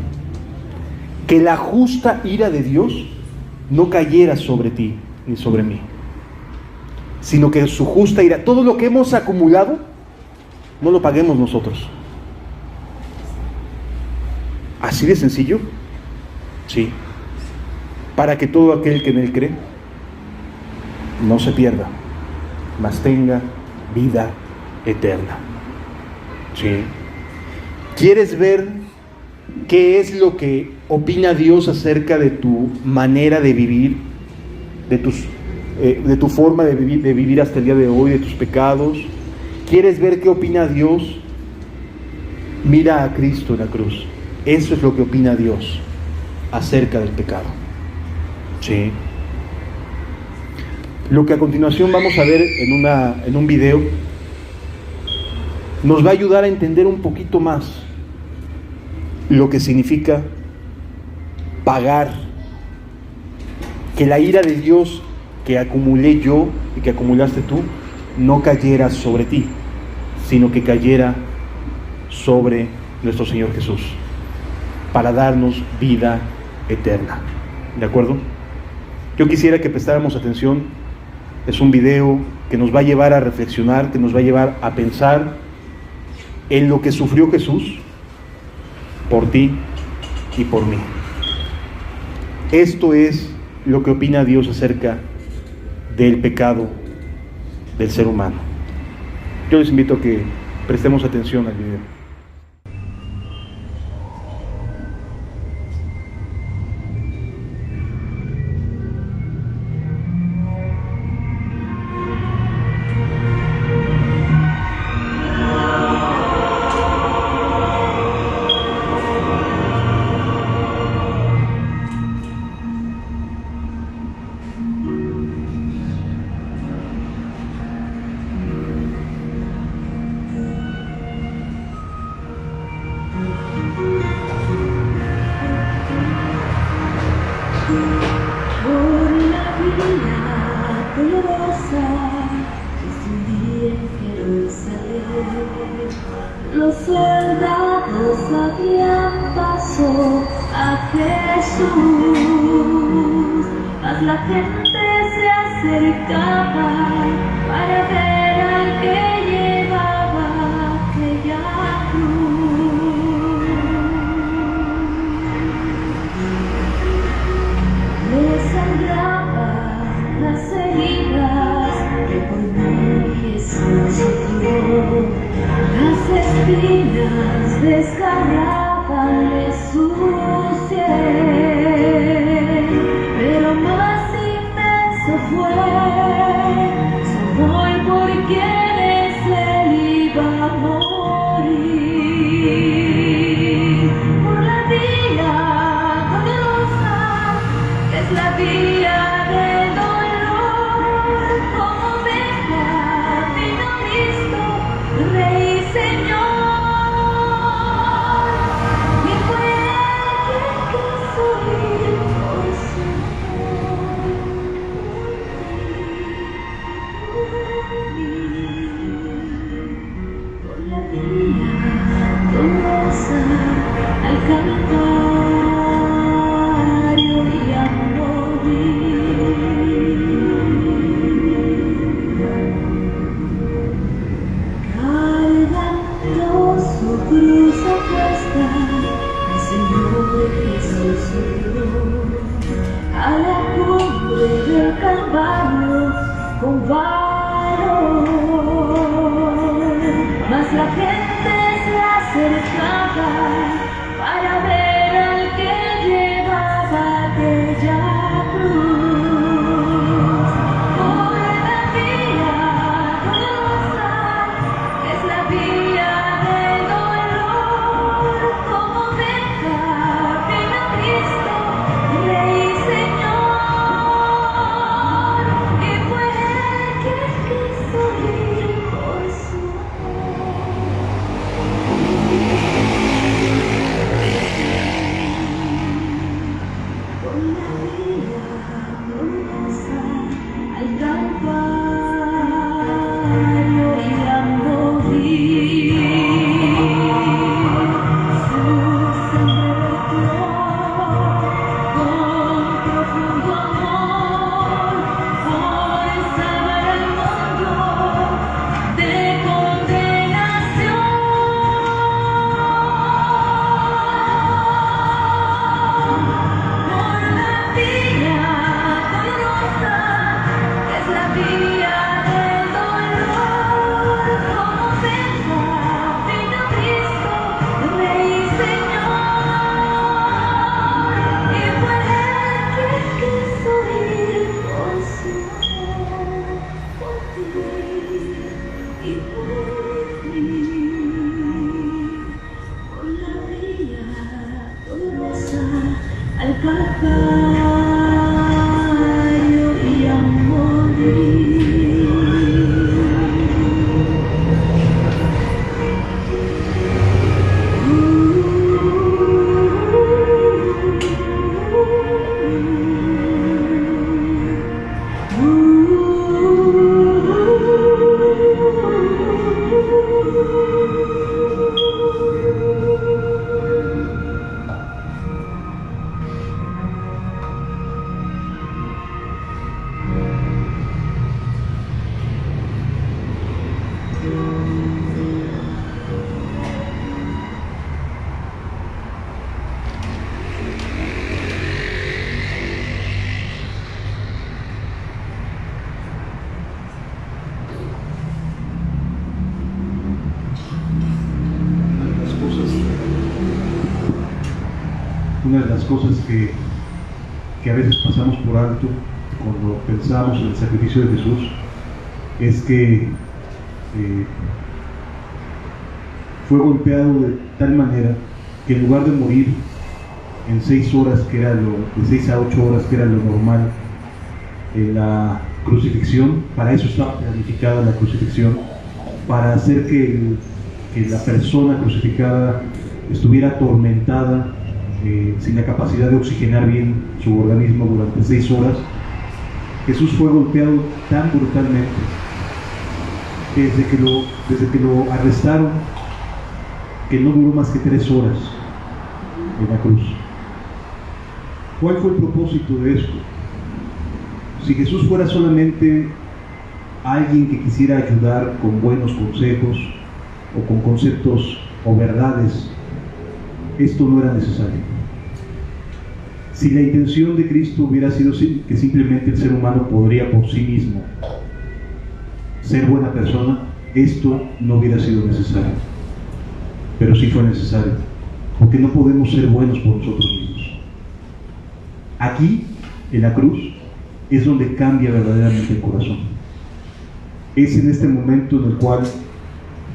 Que la justa ira de Dios no cayera sobre ti ni sobre mí, sino que su justa ira, todo lo que hemos acumulado, no lo paguemos nosotros. ¿Así de sencillo? Sí. Para que todo aquel que en él cree no se pierda, mas tenga vida eterna. ¿Sí? ¿Quieres ver qué es lo que opina Dios acerca de tu manera de vivir, de tu forma de vivir hasta el día de hoy, de tus pecados? ¿Quieres ver qué opina Dios? Mira a Cristo en la cruz. Eso es lo que opina Dios acerca del pecado. ¿Sí? Lo que a continuación vamos a ver en un video nos va a ayudar a entender un poquito más lo que significa pagar, que la ira de Dios que acumulé yo y que acumulaste tú no cayera sobre ti, sino que cayera sobre nuestro Señor Jesús para darnos vida eterna. ¿De acuerdo? Yo quisiera que prestáramos atención. Es un video que nos va a llevar a reflexionar, que nos va a llevar a pensar en lo que sufrió Jesús por ti y por mí. Esto es lo que opina Dios acerca del pecado del ser humano. Yo les invito a que prestemos atención al video. Los soldados abrían paso a Jesús, mas la gente se acercaba para ver al que llevaba aquella cruz. Le sangraban las heridas que por mí Jesús sufrió. Las espinas desgarrabanle su sien, pero más inmenso fue su amor por quienes él iba a morir. Por la vía dolorosa, que es la vía del dolor, como oveja vino Cristo, Rey y Señor, y fue quien quiso ir por su amor, por la vía dolorosa al Calvario y a morir. Cargando su cruz apuesta, el Señor Jesús subió a la cumbre del Calvario con valor, mas la gente se acercaba para ver al que llevaba aquella cruz. Por la vía dolorosa, que es la vía del dolor, como oveja vino Cristo, Rey y Señor, y fue él quien quiso ir por su por la vía dolorosa al Calvario y a morir. Su sangre vertió con profundo amor por salvar al mundo de condenación. Por la vía dolorosa, que es la vía del dolor, como oveja vino Cristo, Rey y Señor, y fue él quien quiso ir por su amor, por ti y por mí. Por la vía dolorosa al Calvario y a morir. Una de las cosas que a veces pasamos por alto cuando pensamos en el sacrificio de Jesús es que fue golpeado de tal manera que en lugar de morir en 6 horas, que era de 6 a 8 horas, que era lo normal en la crucifixión, para eso estaba planificada la crucifixión, para hacer que la persona crucificada estuviera atormentada, sin la capacidad de oxigenar bien su organismo durante 6 horas. Jesús fue golpeado tan brutalmente que desde que lo arrestaron que no duró más que 3 horas en la cruz. ¿Cuál fue el propósito de esto? Si Jesús fuera solamente alguien que quisiera ayudar con buenos consejos o con conceptos o verdades, esto no era necesario. Si la intención de Cristo hubiera sido que simplemente el ser humano podría por sí mismo ser buena persona, esto no hubiera sido necesario. Pero sí fue necesario, porque no podemos ser buenos por nosotros mismos. Aquí, en la cruz, es donde cambia verdaderamente el corazón. Es en este momento en el cual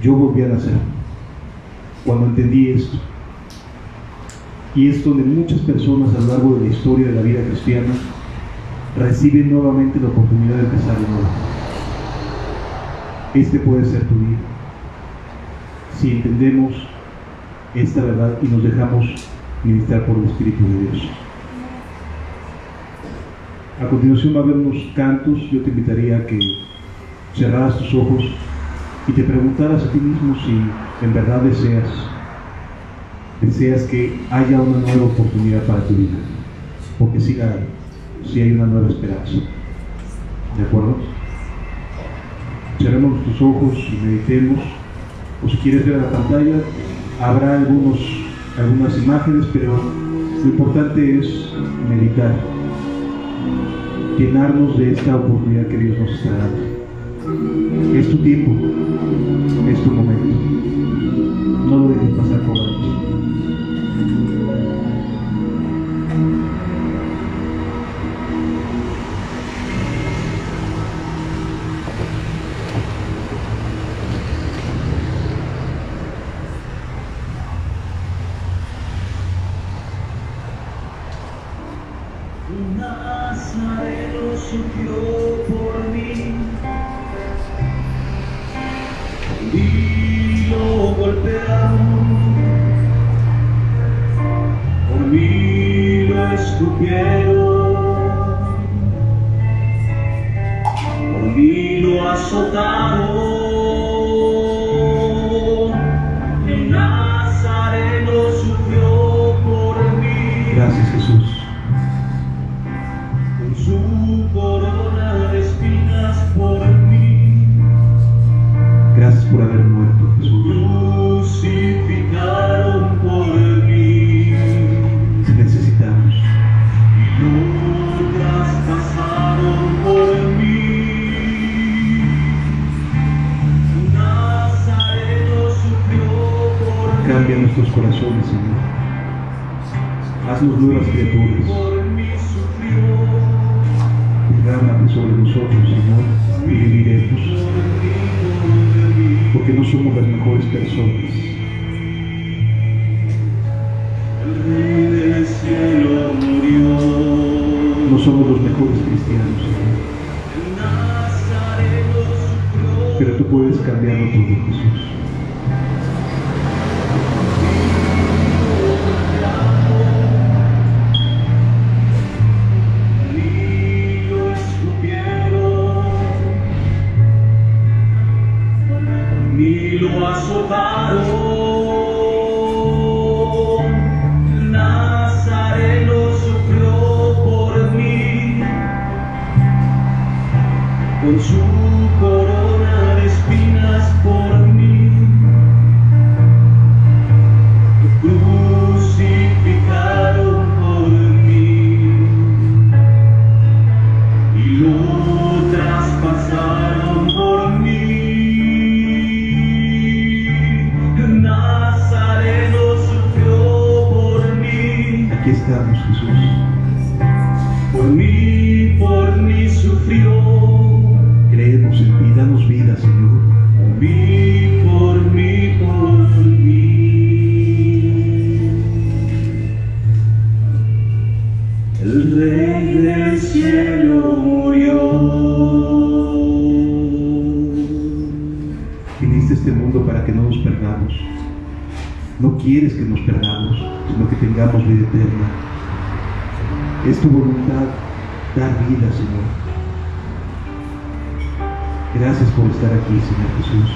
yo volví a nacer, cuando entendí esto. Y es donde muchas personas a lo largo de la historia de la vida cristiana reciben nuevamente la oportunidad de empezar de nuevo. Este puede ser tu día, si entendemos esta verdad y nos dejamos ministrar por el Espíritu de Dios. A continuación va a haber unos cantos. Yo te invitaría a que cerraras tus ojos y te preguntaras a ti mismo si en verdad deseas que haya una nueva oportunidad para tu vida, porque sí la hay, sí hay una nueva esperanza. ¿De acuerdo? Cerremos nuestros ojos y meditemos, o si quieres ver la pantalla, habrá algunas imágenes, pero lo importante es meditar, llenarnos de esta oportunidad que Dios nos está dando. Es tu tiempo, es tu momento, no lo dejes pasar por alto. Nazareno sufrió por mí y lo golpearon, por mí lo escupieron, por mí lo azotaron. Nazareno sufrió por mí. Gracias, Jesús. Su corona de espinas por mí. Gracias por haber muerto, Jesús. Crucificaron por mí. Te necesitamos. Y lo traspasaron por mí. Nazareno sufrió por mí. Cambia nuestros corazones, Señor. Haznos nuevas criaturas. Por mí sufrió. Derrámate sobre nosotros, Señor, y viviremos, porque no somos las mejores personas. El Rey del cielo murió. No somos los mejores cristianos, Señor. Nazareno sufrió. Pero tú puedes cambiarlo todo, Jesús. Y lo azotaron. Nazareno sufrió por mí, con su corona de espinas por mí. Lo crucificaron por mí y lo traspasaron por mí. Aquí estamos, Jesús. Por mí sufrió. Creemos en ti, danos vida, Señor. Por mí, por mí. El Rey del cielo murió. Viniste a este mundo para que no nos perdamos. No quieres que nos perdamos, sino que tengamos vida eterna. Es tu voluntad dar vida, Señor. Gracias por estar aquí, Señor Jesús.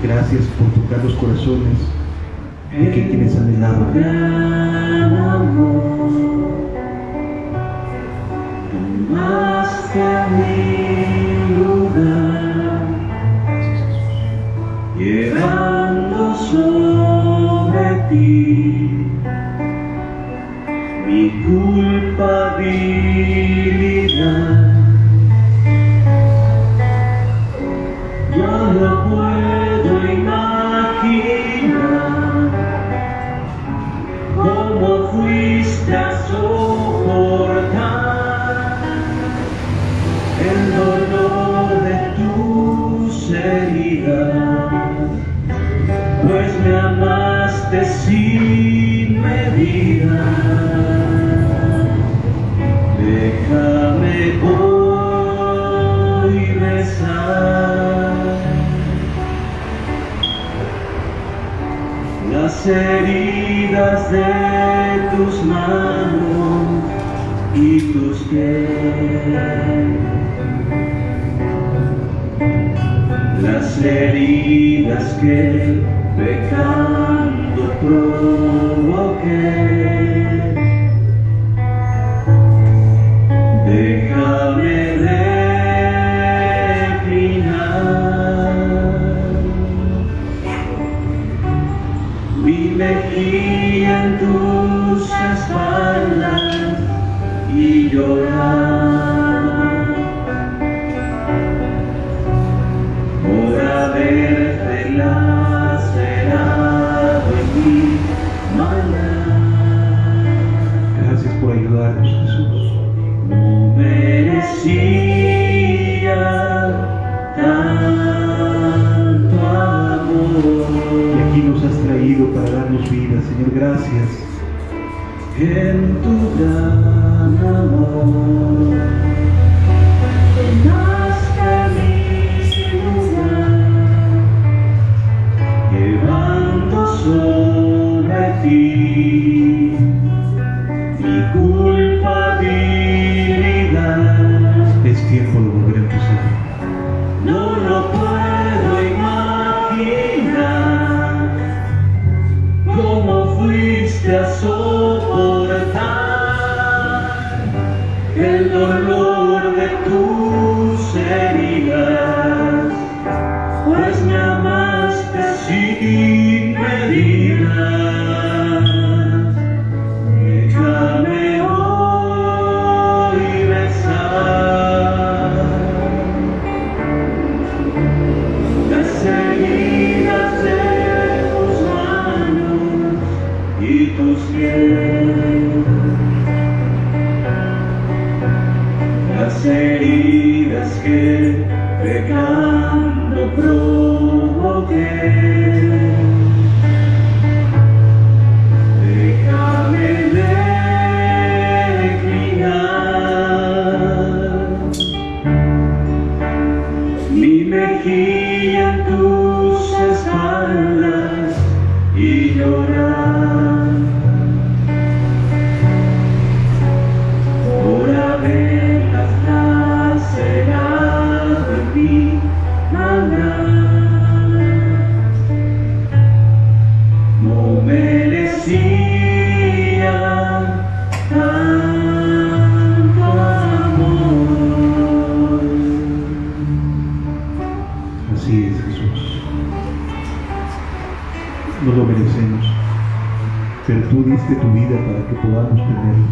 Gracias por tocar los corazones de quienes anhelaban. Gran amor, tomaste mi lugar, llevando sobre ti mi culpabilidad. Yo no puedo imaginar cómo fuiste a soportar el dolor de tus heridas, pues me amaste sin medida. Déjame hoy besar las heridas de tus manos y tus pies, las heridas que pecando provoqué. Déjame reclinar mi mejilla en tus espaldas y llorar por haberte lacerado en mi maldad. Gracias por ayudarnos, Jesús. No merecía tanto amor. Y aquí nos has traído para darnos vida, Señor. Gracias. En tu gran amor tomaste mi lugar, llevando sobre ti mi culpabilidad. Es tiempo de volver a empezar. No lo puedo imaginar cómo fuiste a soportar el dolor de tus heridas, pues me amaste sin medida. Déjame hoy besar las heridas de tus manos y tus pies, las heridas que pecando provoqué. Déjame declinar mi mejilla en tus espaldas y llorar por haberlas lacerado en mi maldad. No merecía tanto amor. Así es, Jesús. No lo merecemos, pero tú diste tu vida para que podamos tenerlo.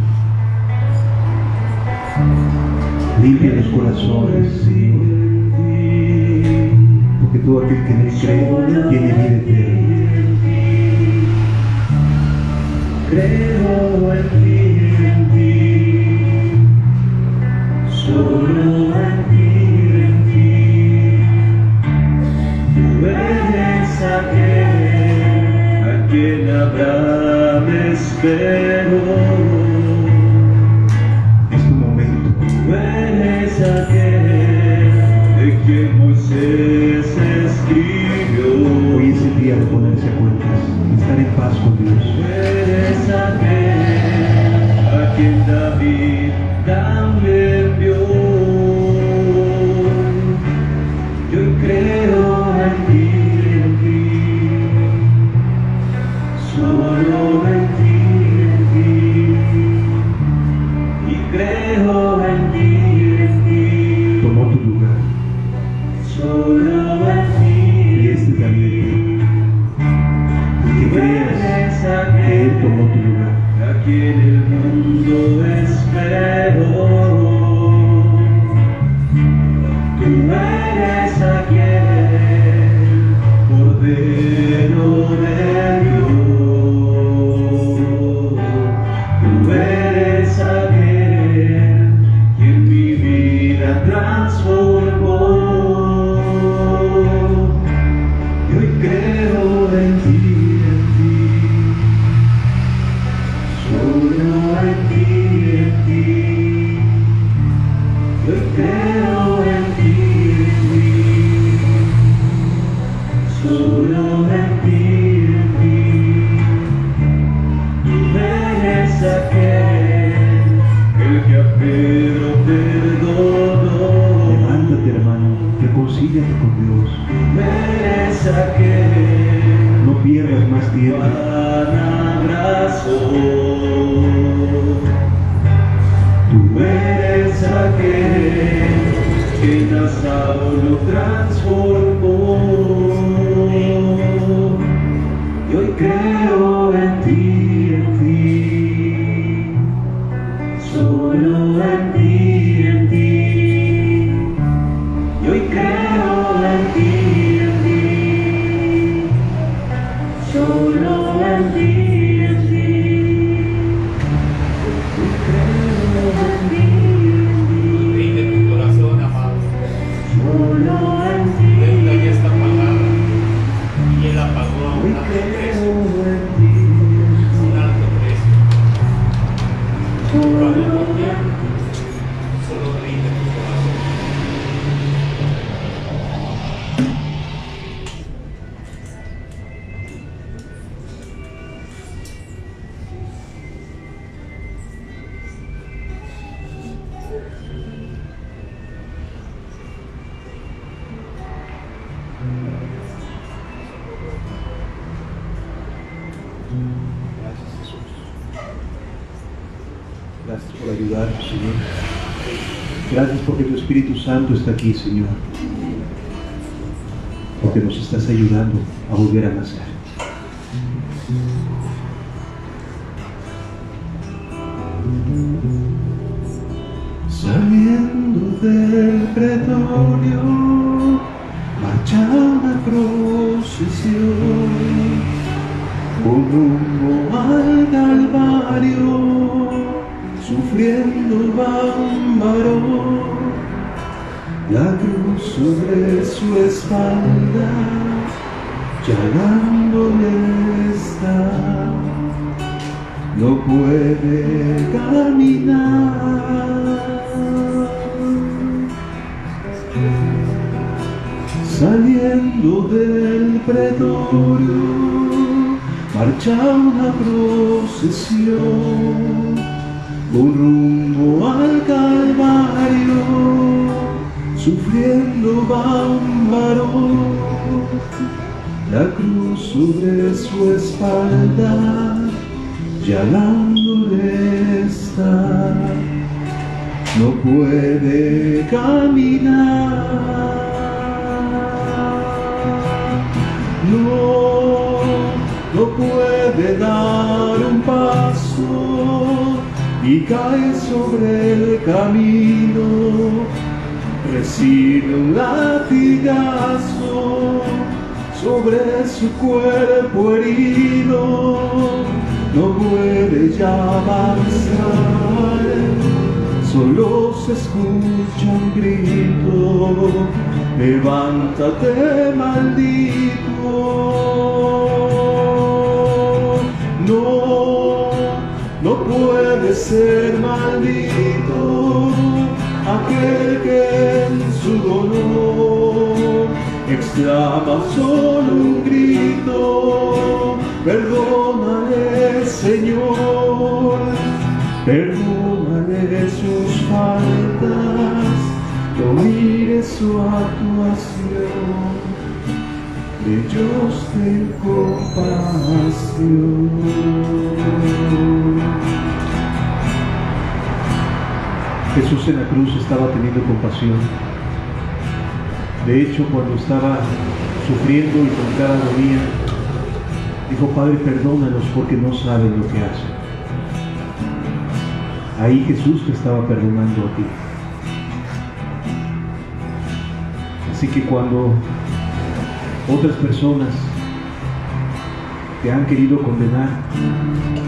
Limpia los corazones, Señor, porque todo aquel que en él cree tiene vida eterna. Creo en ti, solo en ti. Tú eres aquel a quien Abraham esperó. Es tu momento. Tú eres aquel de quien Moisés escribió. Hoy es el día de ponerse a cuentas, de estar en paz con Dios. Eres aquel a quien David también vio. Yo creo en ti, que Él tomó tu lugar. aquí en el mundo espero. Tú eres aquel Cordero de Dios. Tú eres aquel quien mi vida transformó. Y hoy creo en ti, solo en ti. Y hoy creo en ti, solo en ti. Tú eres aquel, el que a Pedro perdonó. Levántate, hermano, reconcíliate con Dios. Tú eres aquel, No pierdas más tiempo. abrazo. Tú eres aquel que Nazario lo transformó. Y hoy creo en ti, solo en ti. Y hoy creo en ti, solo en ti. Rinde tu corazón, amado. Solo en Tu ti. deuda ya está pagada. Y Él la pagó a Hoy un alto precio. creo en ti. Un alto precio. Lo hago por ti. Solo rinde tu corazón. Gracias, Jesús. Gracias por ayudarnos, Señor. Gracias porque tu Espíritu Santo está aquí, Señor. Porque nos estás ayudando a volver a nacer. Saliendo del pretorio, marcha una procesión con rumbo al Calvario, sufriendo va un varón, la cruz sobre su espalda, llagándole está. No puede caminar. Saliendo del pretorio, marcha una procesión con rumbo al Calvario, sufriendo va un varón, la cruz sobre su espalda, llagándole está. No puede caminar. No puede dar un paso y cae sobre el camino, recibe un latigazo sobre su cuerpo herido, no puede ya avanzar, solo se escucha un grito: levántate, maldito. No puede ser maldito aquel que en su dolor exclama solo un grito: perdónale, Señor, perdónale sus faltas, no mire su actuación, de Dios ten compasión. Jesús en la cruz estaba teniendo compasión. De hecho, cuando estaba sufriendo y con cada agonía, Dijo, Padre, perdónalos porque no saben lo que hacen. Ahí Jesús te estaba perdonando a ti. Así que cuando otras personas te han querido condenar,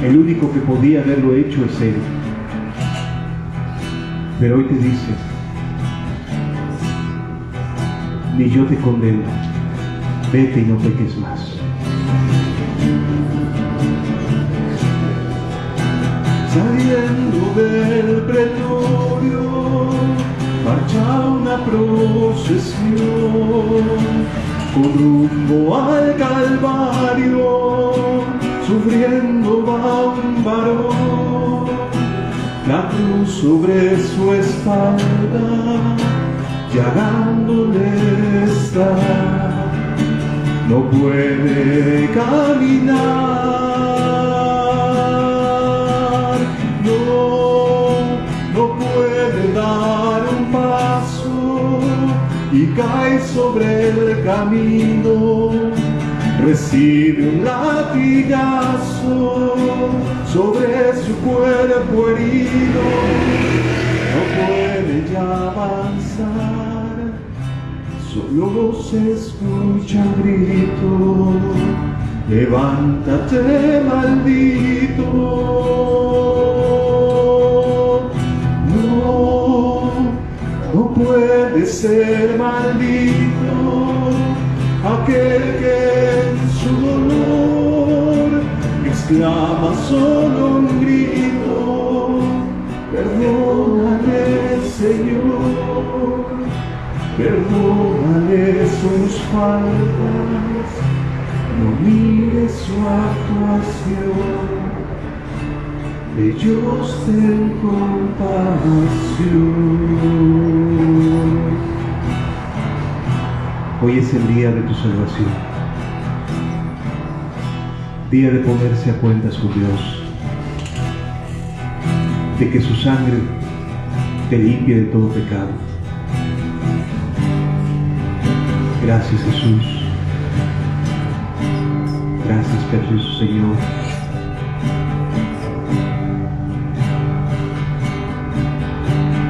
el único que podía haberlo hecho es Él. Pero hoy te dice, ni yo te condeno, vete y no peques más. Saliendo del pretorio, marcha una procesión con rumbo al Calvario, sufriendo va un varón, la cruz sobre su espalda, llagándole está, no puede caminar. No puede dar un paso y cae sobre el camino, recibe un latigazo sobre su cuerpo herido, no puede ya avanzar, solo se escucha un grito, levántate maldito. No puede ser maldito aquel que en su dolor exclama solo un grito, perdónale Señor, perdónale sus faltas, no mires su actuación. Ellos ten compasión. Hoy es el día de tu salvación, día de ponerse a cuentas con Dios, de que su sangre te limpie de todo pecado. Gracias Jesús, gracias precioso Señor.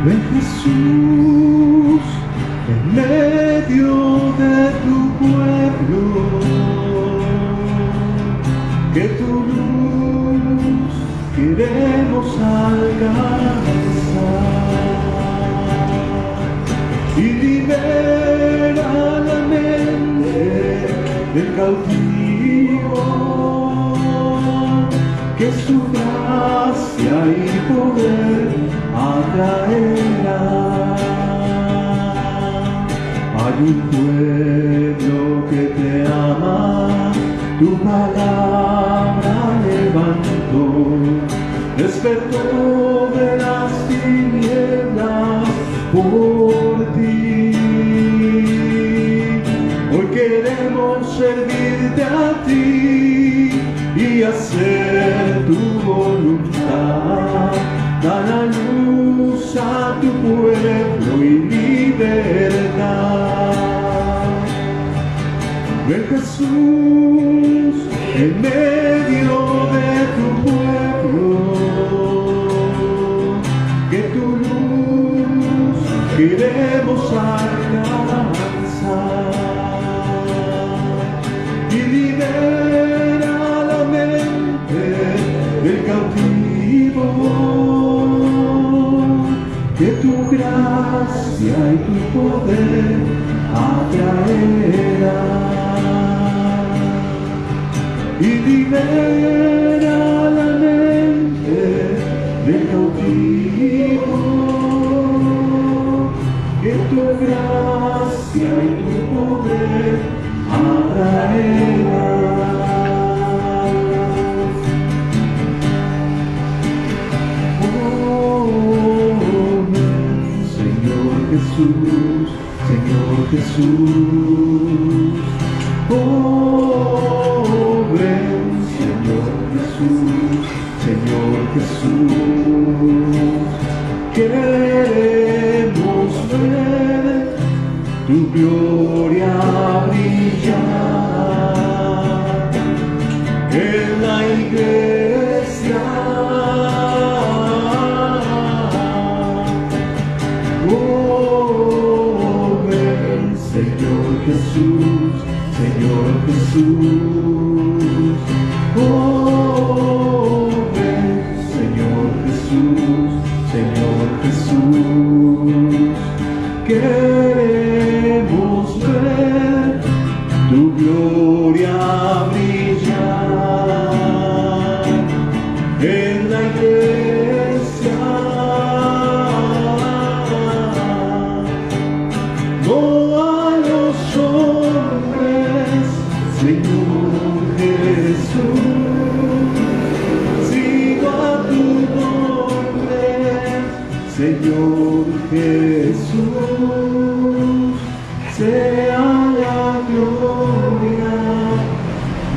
Ven Jesús en medio de tu pueblo, que tu luz queremos alcanzar y libera la mente del cautivo, que su gracia y poder atraerá. Hay un pueblo que te ama, tu palabra levantó, despertó de las tinieblas por ti. Hoy queremos servirte a ti y hacer tu voluntad. Da la luz a tu pueblo y libertad. Ven Jesús en medio de tu pueblo, que tu luz queremos alcanzar y libera la mente del cautivo. Que tu gracia y tu poder atraerá y libera la mente del cautivo. Que tu gracia y tu poder atraerá. Jesús, Señor Jesús, oh ven Señor Jesús, Señor Jesús, queremos ver tu gloria brillar, en la iglesia. Oh, ven, Señor Jesús, Señor Jesús. Oh, ven, Señor Jesús, Señor Jesús. Queremos ver tu gloria brillar en la iglesia. No a los hombres, Señor Jesús, sino a tu nombre, Señor Jesús, sea la gloria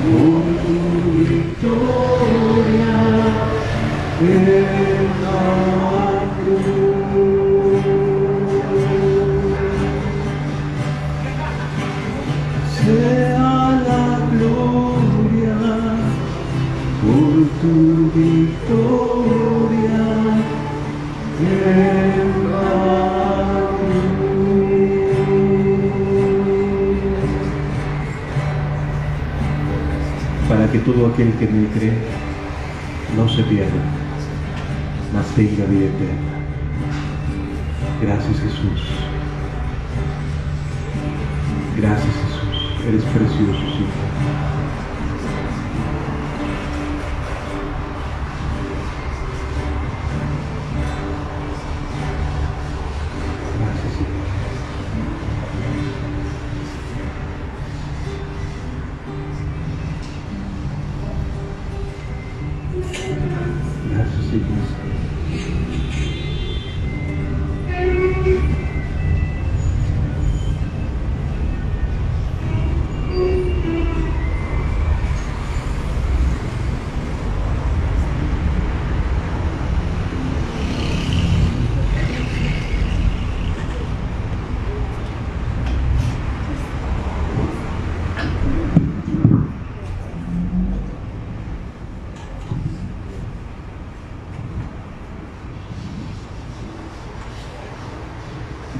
por tu victoria en la cruz. Sea la gloria por tu victoria en la cruz. Para que todo aquel que en él cree no se pierda, mas tenga vida eterna. Gracias, Jesús. Gracias, Jesús. Eres precioso, Señor. Gracias, Señor. Gracias, Señor.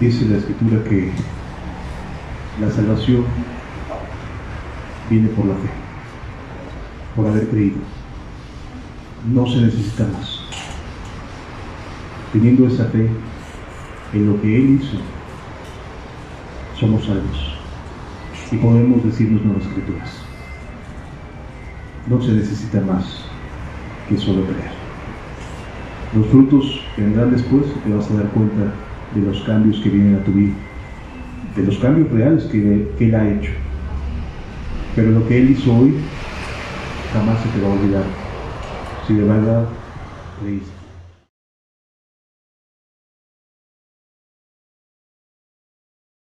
Dice la Escritura que la salvación viene por la fe, por haber creído. No se necesita más. Teniendo esa fe en lo que Él hizo, somos salvos y podemos decirnos nuevas Escrituras. No se necesita más que solo creer. Los frutos vendrán después y te vas a dar cuenta de los cambios que vienen a tu vida, de los cambios reales que Él ha hecho. Pero lo que Él hizo hoy jamás se te va a olvidar si de verdad creíste.